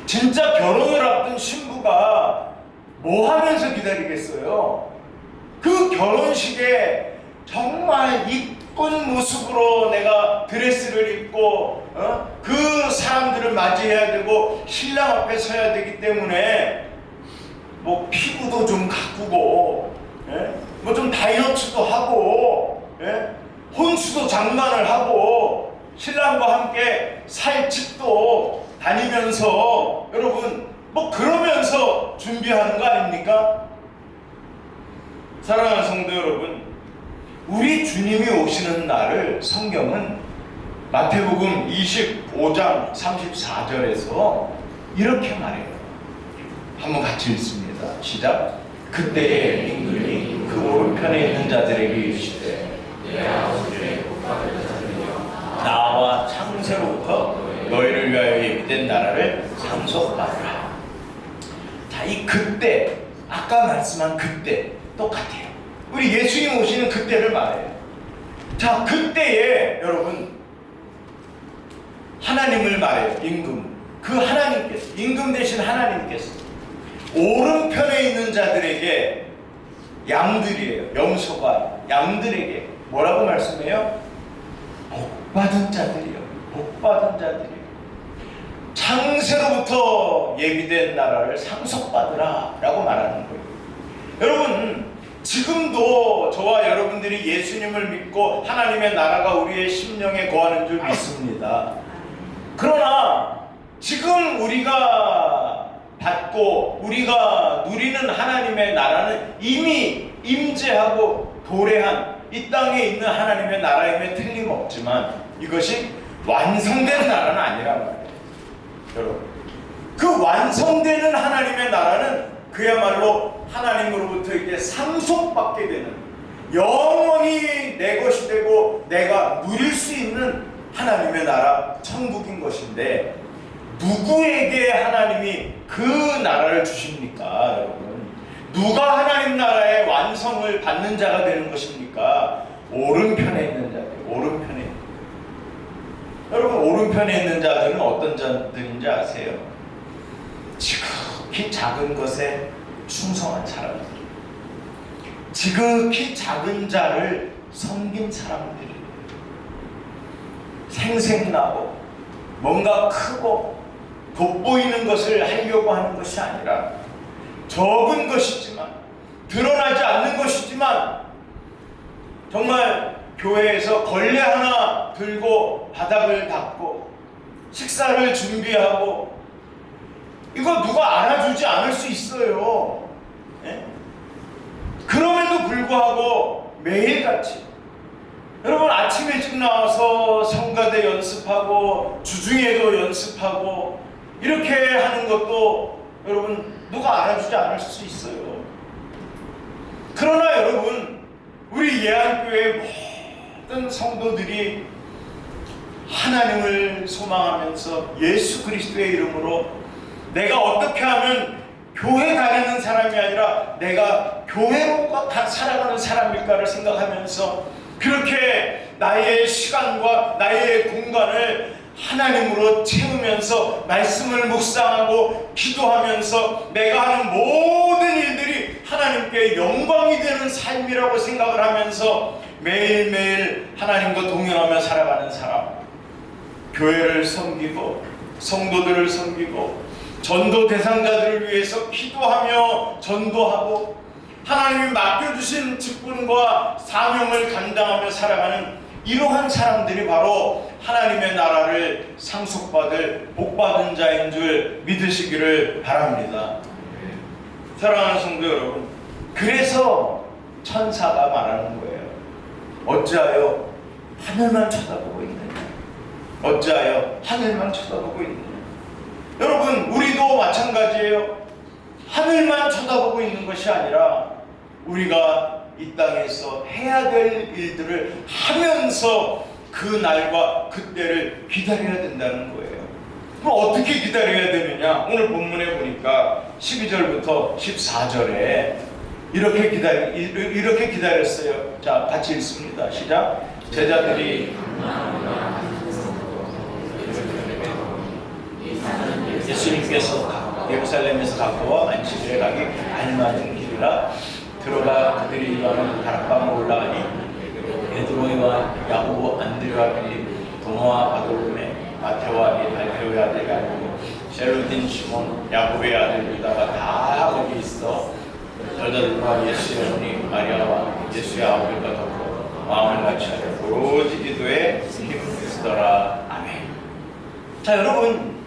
Speaker 4: 진짜 결혼을 앞둔 신부가 뭐 하면서 기다리겠어요? 그 결혼식에 정말 이쁜 모습으로 내가 드레스를 입고 그 사람들을 맞이해야 되고 신랑 앞에 서야 되기 때문에 뭐 피부도 좀 가꾸고 뭐 좀 다이어트도 하고 혼수도 장만을 하고 신랑과 함께 살집도 다니면서 여러분 뭐 그러면서 준비하는 거 아닙니까? 사랑하는 성도 여러분, 우리 주님이 오시는 날을 성경은 마태복음 25장 34절에서 이렇게 말해요. 한번 같이 읽습니다. 시작. 그때에 임금이 그 오른편에 있는 자들에게 이르시되
Speaker 3: 내 아버지의 복받을 자들이여
Speaker 4: 나와 창세로부터 너희를 위하여 예비된 나라를 상속받으라. 자, 이 그때, 아까 말씀한 그때 똑같아요. 우리 예수님 오시는 그때를 말해요. 자, 그때에 여러분 하나님을 말해요. 임금, 그 하나님께서, 임금 대신 하나님께서 오른편에 있는 자들에게, 양들이에요. 염소가 양들에게 뭐라고 말씀해요? 복받은 자들이요. 복받은 자들이요. 창세로부터 예비된 나라를 상속받으라 라고 말하는 거예요. 여러분, 지금도 저와 여러분들이 예수님을 믿고 하나님의 나라가 우리의 심령에 거하는 줄 믿습니다. 그러나 지금 우리가 받고 우리가 누리는 하나님의 나라는 이미 임재하고 도래한 이 땅에 있는 하나님의 나라임에 틀림없지만 이것이 완성된 나라는 아니란 말이에요. 여러분, 그 완성되는 하나님의 나라는 그야말로 하나님으로부터 이제 상속받게 되는, 영원히 내 것이 되고 내가 누릴 수 있는 하나님의 나라, 천국인 것인데, 누구에게 하나님이 그 나라를 주십니까? 여러분, 누가 하나님 나라의 완성을 받는 자가 되는 것입니까? 오른편에 있는 자들, 오른편에 있는. 여러분, 오른편에 있는 자들은 어떤 자들인지 아세요? 지극히 작은 것에 충성한 사람들, 지극히 작은 자를 섬긴 사람들이, 생생나고 뭔가 크고 돋보이는 것을 하려고 하는 것이 아니라 적은 것이지만, 드러나지 않는 것이지만, 정말 교회에서 걸레 하나 들고 바닥을 닦고 식사를 준비하고, 이거 누가 알아주지 않을 수 있어요. 예? 그럼에도 불구하고 매일같이 여러분, 아침 일찍 나와서 성가대 연습하고 주중에도 연습하고 이렇게 하는 것도 여러분 누가 알아주지 않을 수 있어요. 그러나 여러분, 우리 예안교회 모든 성도들이 하나님을 소망하면서 예수 그리스도의 이름으로 내가 어떻게 하면 교회 다니는 사람이 아니라 내가 교회로 살아가는 사람일까를 생각하면서 그렇게 나의 시간과 나의 공간을 하나님으로 채우면서 말씀을 묵상하고 기도하면서 내가 하는 모든 일들이 하나님께 영광이 되는 삶이라고 생각을 하면서 매일매일 하나님과 동행하며 살아가는 사람, 교회를 섬기고 성도들을 섬기고 전도 대상자들을 위해서 기도하며 전도하고 하나님이 맡겨주신 직분과 사명을 감당하며 살아가는 이러한 사람들이 바로 하나님의 나라를 상속받을 복받은 자인 줄 믿으시기를 바랍니다. 사랑하는 성도 여러분, 그래서 천사가 말하는 거예요. 어찌하여 하늘만 쳐다보고 있느냐? 어찌하여 하늘만 쳐다보고 있느냐? 여러분, 우리도 마찬가지예요. 하늘만 쳐다보고 있는 것이 아니라 우리가 이 땅에서 해야 될 일들을 하면서 그 날과 그때를 기다려야 된다는 거예요. 그럼 어떻게 기다려야 되느냐? 오늘 본문에 보니까 12절부터 14절에 이렇게 기다렸어요. 자, 같이 읽습니다. 시작. 제자들이 예수님께서 예루살렘에서 가까워 안식일에 가기 알맞은 길이라 들어가 그들이 일하는 다락방으로 올라가니 베드로와 야고보 안드레와 빌립 도마와 바돌로메 마테와 알페오의 아들 야고보 셀로딘 시몬 야고보의 아들 유다가 다 거기 있어 여자들과 예수의 어머니 마리아와 예수의 아버지가 더불어 마음을 같이 하여 오로지 기도에 힘쓰더라. 아멘. 자, 여러분,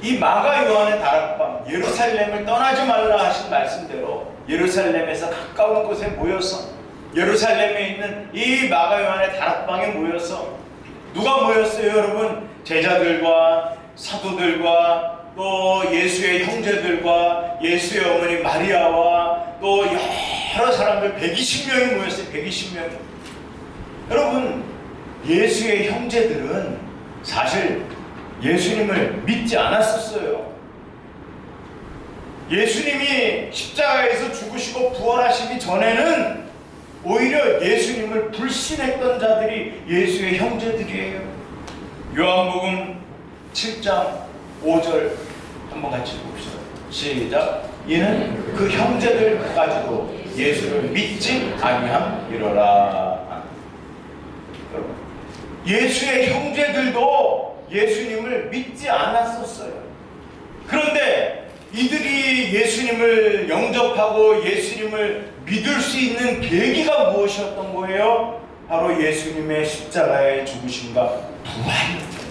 Speaker 4: 이 마가 요한의 다락방, 예루살렘을 떠나지 말라 하신 말씀대로 예루살렘에서 가까운 곳에 모여서 예루살렘에 있는 이 마가 요한의 다락방에 모여서 누가 모였어요, 여러분? 제자들과 사도들과 또 예수의 형제들과 예수의 어머니 마리아와 또 여러 사람들 120명이 모였어요. 120명이. 여러분, 예수의 형제들은 사실 예수님을 믿지 않았었어요. 예수님이 십자가에서 죽으시고 부활하시기 전에는 오히려 예수님을 불신했던 자들이 예수의 형제들이에요. 요한복음 7장 5절 한번 같이 봅시다. 시작. 이는 그 형제들까지도 예수를 믿지 아니함이로라. 여러분, 예수의 형제들도 예수님을 믿지 않았었어요. 그런데 이들이 예수님을 영접하고 예수님을 믿을 수 있는 계기가 무엇이었던 거예요? 바로 예수님의 십자가의 죽으심과 부활이었던 거예요.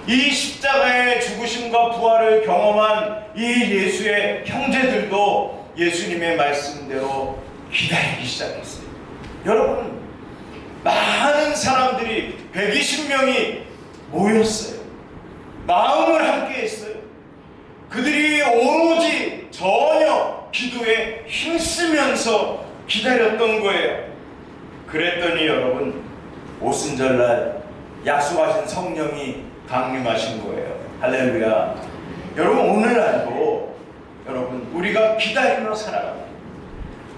Speaker 4: 이 십자가의 죽으심과 부활을 경험한 이 예수의 형제들도 예수님의 말씀대로 기다리기 시작했어요. 여러분, 많은 사람들이 120명이 모였어요. 마음을 함께 했어요. 그들이 오로지 전혀 기도에 힘쓰면서 기다렸던 거예요. 그랬더니 여러분, 오순절날 약속하신 성령이 강림하신 거예요. 할렐루야. 여러분, 오늘날도 여러분, 우리가 기다리며 살아갑니다.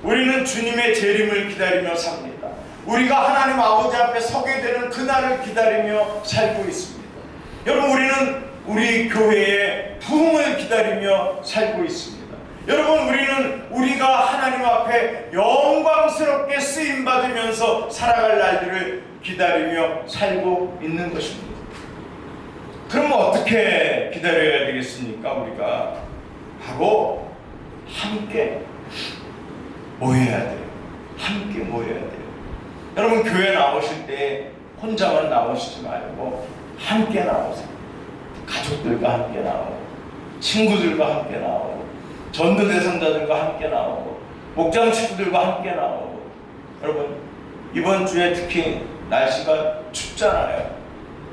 Speaker 4: 우리는 주님의 재림을 기다리며 삽니다. 우리가 하나님 아버지 앞에 서게 되는 그날을 기다리며 살고 있습니다. 여러분, 우리는 우리 교회의 부흥을 기다리며 살고 있습니다. 여러분, 우리는 우리가 하나님 앞에 영광스럽게 쓰임받으면서 살아갈 날들을 기다리며 살고 있는 것입니다. 그럼 어떻게 기다려야 되겠습니까? 우리가 바로 함께 모여야 돼요. 함께 모여야 돼요. 여러분, 교회 나오실 때 혼자만 나오시지 말고 함께 나오세요. 가족들과 함께 나오고 친구들과 함께 나오고 전도대상자들과 함께 나오고 목장 식구들과 함께 나오고. 여러분, 이번 주에 특히 날씨가 춥잖아요.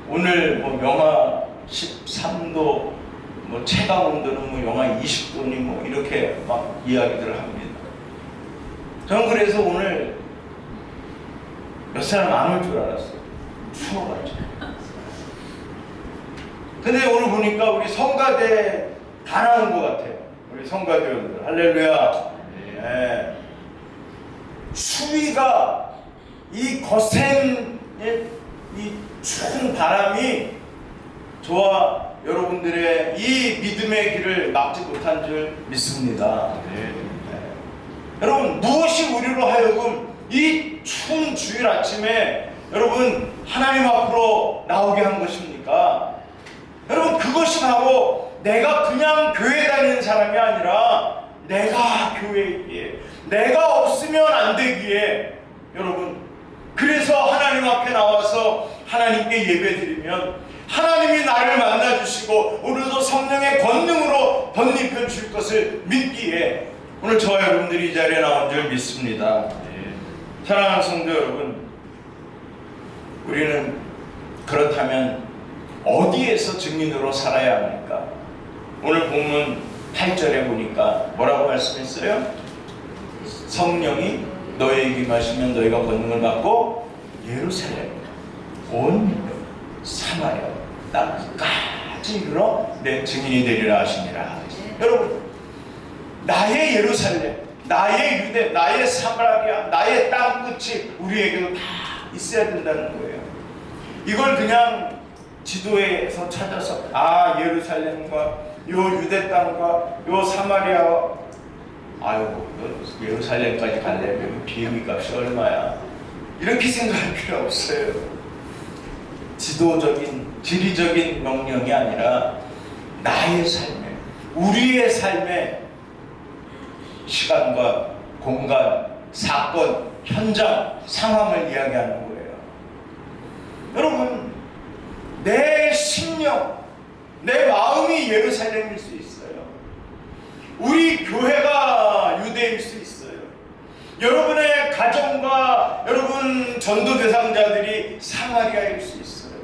Speaker 4: 오늘 뭐 영하 13도, 뭐 체감 온도는 뭐 영하 20도니 뭐 이렇게 막 이야기들을 합니다. 저는 그래서 오늘 몇 사람 안 올 줄 알았어요. 추워가지고. 근데 오늘 보니까 우리 성가대 다 나온 것 같아요. 우리 성가대원들. 할렐루야. 네. 추위가 이 거센 이 추운 바람이 저와 여러분들의 이 믿음의 길을 막지 못한 줄 믿습니다. 네. 여러분, 무엇이 우리로 하여금 이 추운 주일 아침에 여러분 하나님 앞으로 나오게 한 것입니까? 여러분, 그것이 바로 내가 그냥 교회 다니는 사람이 아니라 내가 교회에 있기에, 내가 없으면 안 되기에, 여러분, 그래서 하나님 앞에 나와서 하나님께 예배드리면 하나님이 나를 만나주시고 오늘도 성령의 권능으로 덧입혀 주실 것을 믿기에 오늘 저와 여러분들이 이 자리에 나온 줄 믿습니다. 사랑하는 성도 여러분, 우리는 그렇다면 어디에서 증인으로 살아야 합니까? 오늘 본문 8절에 보니까 뭐라고 말씀했어요? 성령이 너희에게 임하시면 너희가 권능을 받고 예루살렘, 온 사마리아 땅까지 이르러 내 증인이 되리라 하시니라. 여러분, 나의 예루살렘, 나의 유대, 나의 사마리아, 나의 땅 끝이 우리에게도 다 있어야 된다는 거예요. 이걸 그냥 지도에서 찾아서 예루살렘과 요 유대 땅과 요 사마리아, 예루살렘까지 가려면 비행기 값이 얼마야, 이렇게 생각할 필요 없어요. 지도적인 지리적인 명령이 아니라 나의 삶에, 우리의 삶에 시간과 공간, 사건, 현장, 상황을 이야기하는 거예요. 여러분, 내 심령, 내 마음이 예루살렘일 수 있어요. 우리 교회가 유대일 수 있어요. 여러분의 가정과 여러분 전도 대상자들이 사마리아일 수 있어요.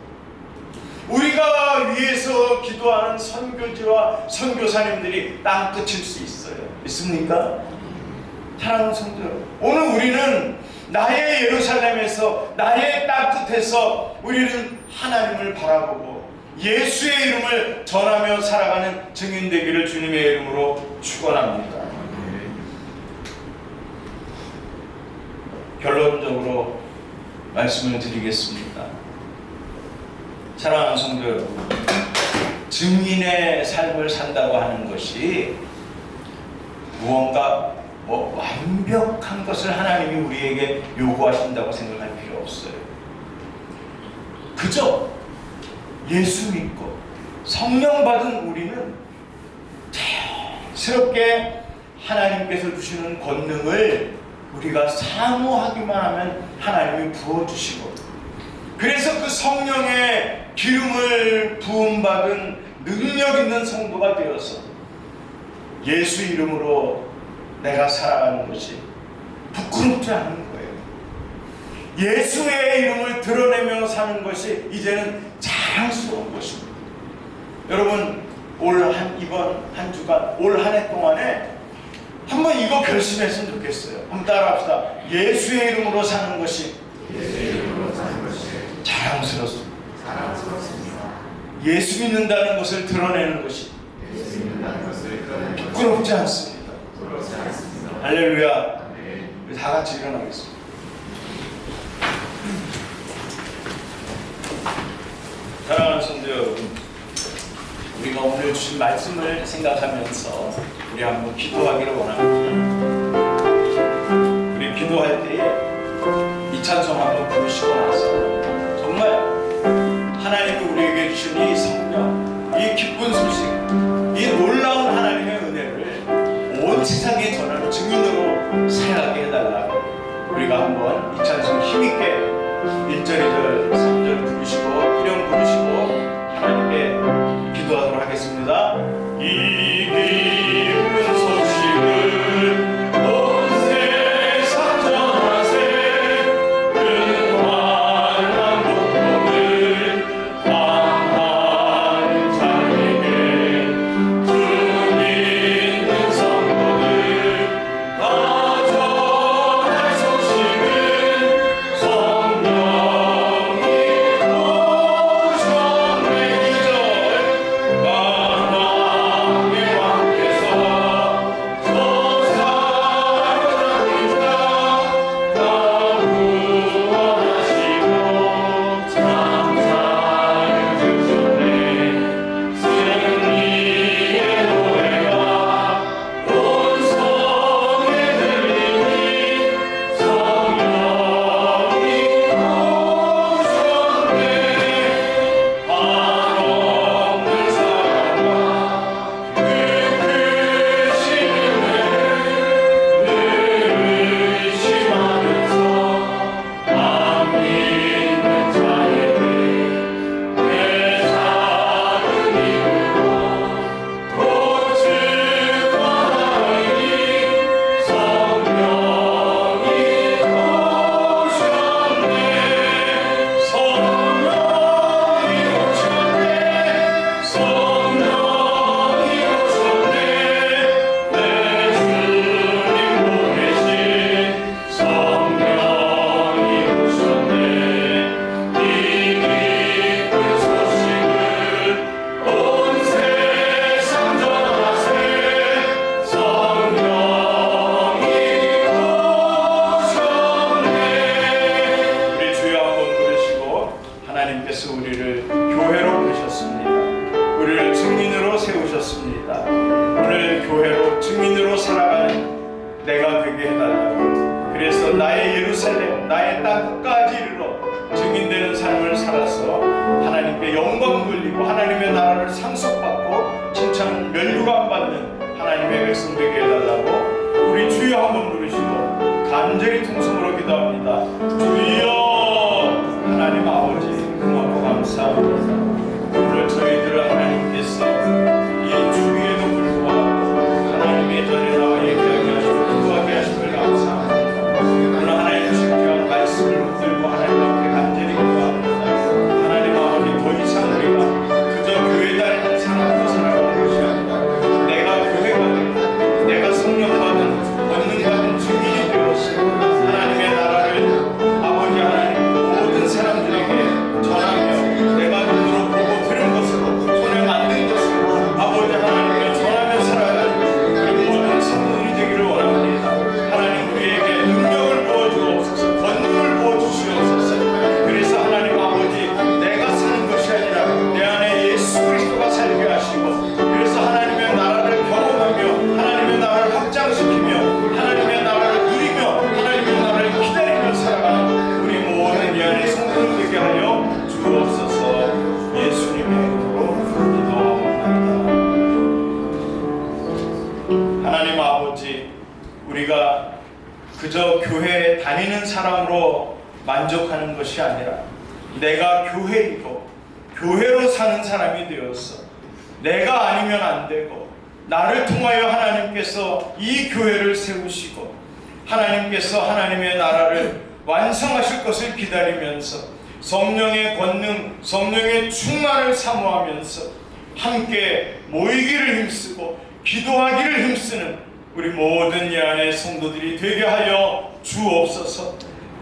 Speaker 4: 우리가 위에서 기도하는 선교지와 선교사님들이 땅끝일 수 있어요. 있습니까? 사랑하는 성도 여러분, 오늘 우리는 나의 예루살렘에서, 나의 땅끝에서 우리는 하나님을 바라보고 예수의 이름을 전하며 살아가는 증인 되기를 주님의 이름으로 축원합니다. 결론적으로 말씀을 드리겠습니다. 사랑하는 성도 여러분, 증인의 삶을 산다고 하는 것이 무언가 완벽한 것을 하나님이 우리에게 요구하신다고 생각할 필요 없어요. 그저 예수 믿고 성령 받은 우리는 자연스럽게 하나님께서 주시는 권능을 우리가 사모하기만 하면 하나님이 부어주시고, 그래서 그 성령의 기름을 부음받은 능력 있는 성도가 되어서 예수 이름으로 내가 살아가는 것이 부끄럽지 않은 거예요. 예수의 이름을 드러내며 사는 것이 이제는 자랑스러운 것입니다. 여러분, 이번 한 주간, 올 한 해 동안에 한번 이거 결심했으면 좋겠어요. 한번 따라합시다. 예수의 이름으로 사는 것이 자랑스럽습니다. 예수 믿는다는 것을 드러내는 것이 부끄럽지 않습니다. 할렐루야. 우리 다 같이 일어나겠습니다. 사랑하는 성도 여러분, 우리가 오늘 주신 말씀을 생각하면서 우리 한번 기도하기를 원합니다. 우리 기도할 때에 이 찬송 한번 부르시고 나서 정말 하나님이 우리에게 주신 이 성령, 이 기쁜 소식, 이 놀라운 하나님의 은혜를 온 세상에 전하는 증인으로 살아가게 해달라고 우리가 한번 이 찬송 힘있게 1절, 2절, 3절 부르시고 1형 부르시고 하나님께 기도하도록 하겠습니다. 이 기쁜 소식을 온 세상 전하세. 그 환난 고통을 당한 자에게 주 믿는 성도들 다 전할 소식은 성령이 오셨네. 2절 만왕의 왕께서 내가 되게 해달라고. 그래서 나의 예루살렘, 나의 땅 끝까지 이르러 증인되는 삶을 살아서 하나님께 영광 돌리고 하나님의 나라를 상속받고 칭찬 멸류관 받는 하나님의 백성 되게 해달라고 우리 주여 한번 부르시고 간절히 통성으로 기도합니다. 주여, 하나님 아버지 고맙고 감사합니다. 오늘 저희들을 하나님께서 이 주기에도 불구하고 하나님의 전에 나와 얘기하게 하시고 기도하게 하심을 감사합니다. 오늘 하나님 주시는 말씀을 붙들고 하나님 앞에 간절히 기도합니다. 하나님 아버지 더 이상 우리가 그저 교회 다니는 사람으로 살아가는 것이 아니라 내가 교회가 되고 내가 성령받은 권능받은 증인이 되었으며 하나님의 나라를 아버지 하나님 모든 사람들에게 전하며 내가 눈으로 보고 들은 것으로 손에 만든 것으로 아버지 하나님께 전하며 살아가는 우리 모든 성도들이 되기를 원합니다. 하나님 우리에게 능력을 부어주옵소서, 권능을 부어주시옵소서. 그래서 하나님 아버지 내가 사는 것이 아니라 내 안에 예수 그리스도가 살게 하시고 그래서 하나님의 나라를 경험하며 하나님의 나라를 확장시키며 하나님의 나라를 누리며 하나님의 나라를 기다리며 살아가는 우리 모든 이 안에 성도들 되게 하여 주옵소서. 예수님의 이름으로 기도합니다. 하나님 아버지, 우리가 그저 교회에 다니는 사람으로 만족하는 것이 아니라 내가 교회이고 교회로 사는 사람이 되어서 내가 아니면 안 되고 나를 통하여 하나님께서 이 교회를 세우시고 하나님께서 하나님의 나라를 완성하실 것을 기다리면서 성령의 권능, 성령의 충만을 사모하면서 함께 모이기를 힘쓰고 기도하기를 힘쓰는 우리 모든 이 안의 성도들이 되게 하여 주옵소서.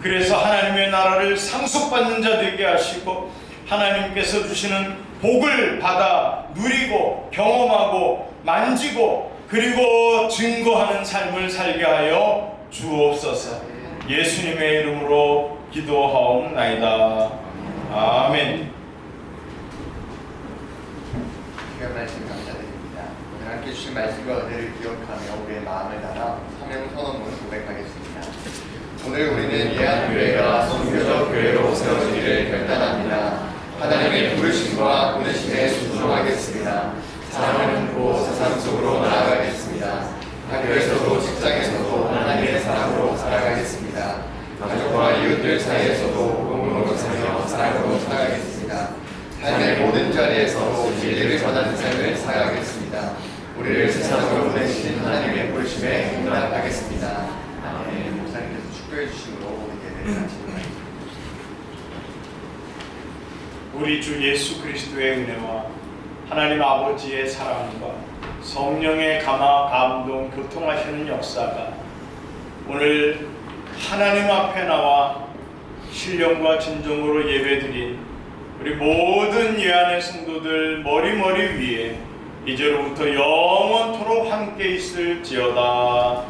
Speaker 4: 그래서 하나님의 나라를 상속받는 자 되게 하시고 하나님께서 주시는 복을 받아 누리고 경험하고 만지고 그리고 증거하는 삶을 살게 하여 주옵소서. 예수님의 이름으로 기도하옵나이다. 아멘.
Speaker 1: 귀한 말씀 감사드립니다. 오늘 함께 주신 말씀과 은혜를 기억하며 우리의 마음을 담아 사명 선언문 고백하겠습니다. 오늘 우리는 예한교회가 선교적 교회로 세워지기를 결단합니다. 하나님의 부르심과 보내심에 순종하겠습니다. 사랑을 품고 세상 속으로 나아가겠습니다. 학교에서도 직장에서도 하나님의 사랑으로 살아가겠습니다. 가족과 이웃들 사이에서도 공동으로 살며 사랑으로 살아가겠습니다. 삶의 모든 자리에서 진리를 전하는 삶을 살아가겠습니다. 우리를 세상으로 보내신 하나님의 부르심에 응답하겠습니다. 아멘. 목사님께서 축도해 주심으로 우리 예배를 마칩니다.
Speaker 4: 우리 주 예수 그리스도의 은혜와 하나님 아버지의 사랑과 성령의 감화, 감동, 교통하시는 역사가 오늘 하나님 앞에 나와 신령과 진정으로 예배드린 우리 모든 예안의 성도들 머리 위에 이제로부터 영원토록 함께 있을지어다.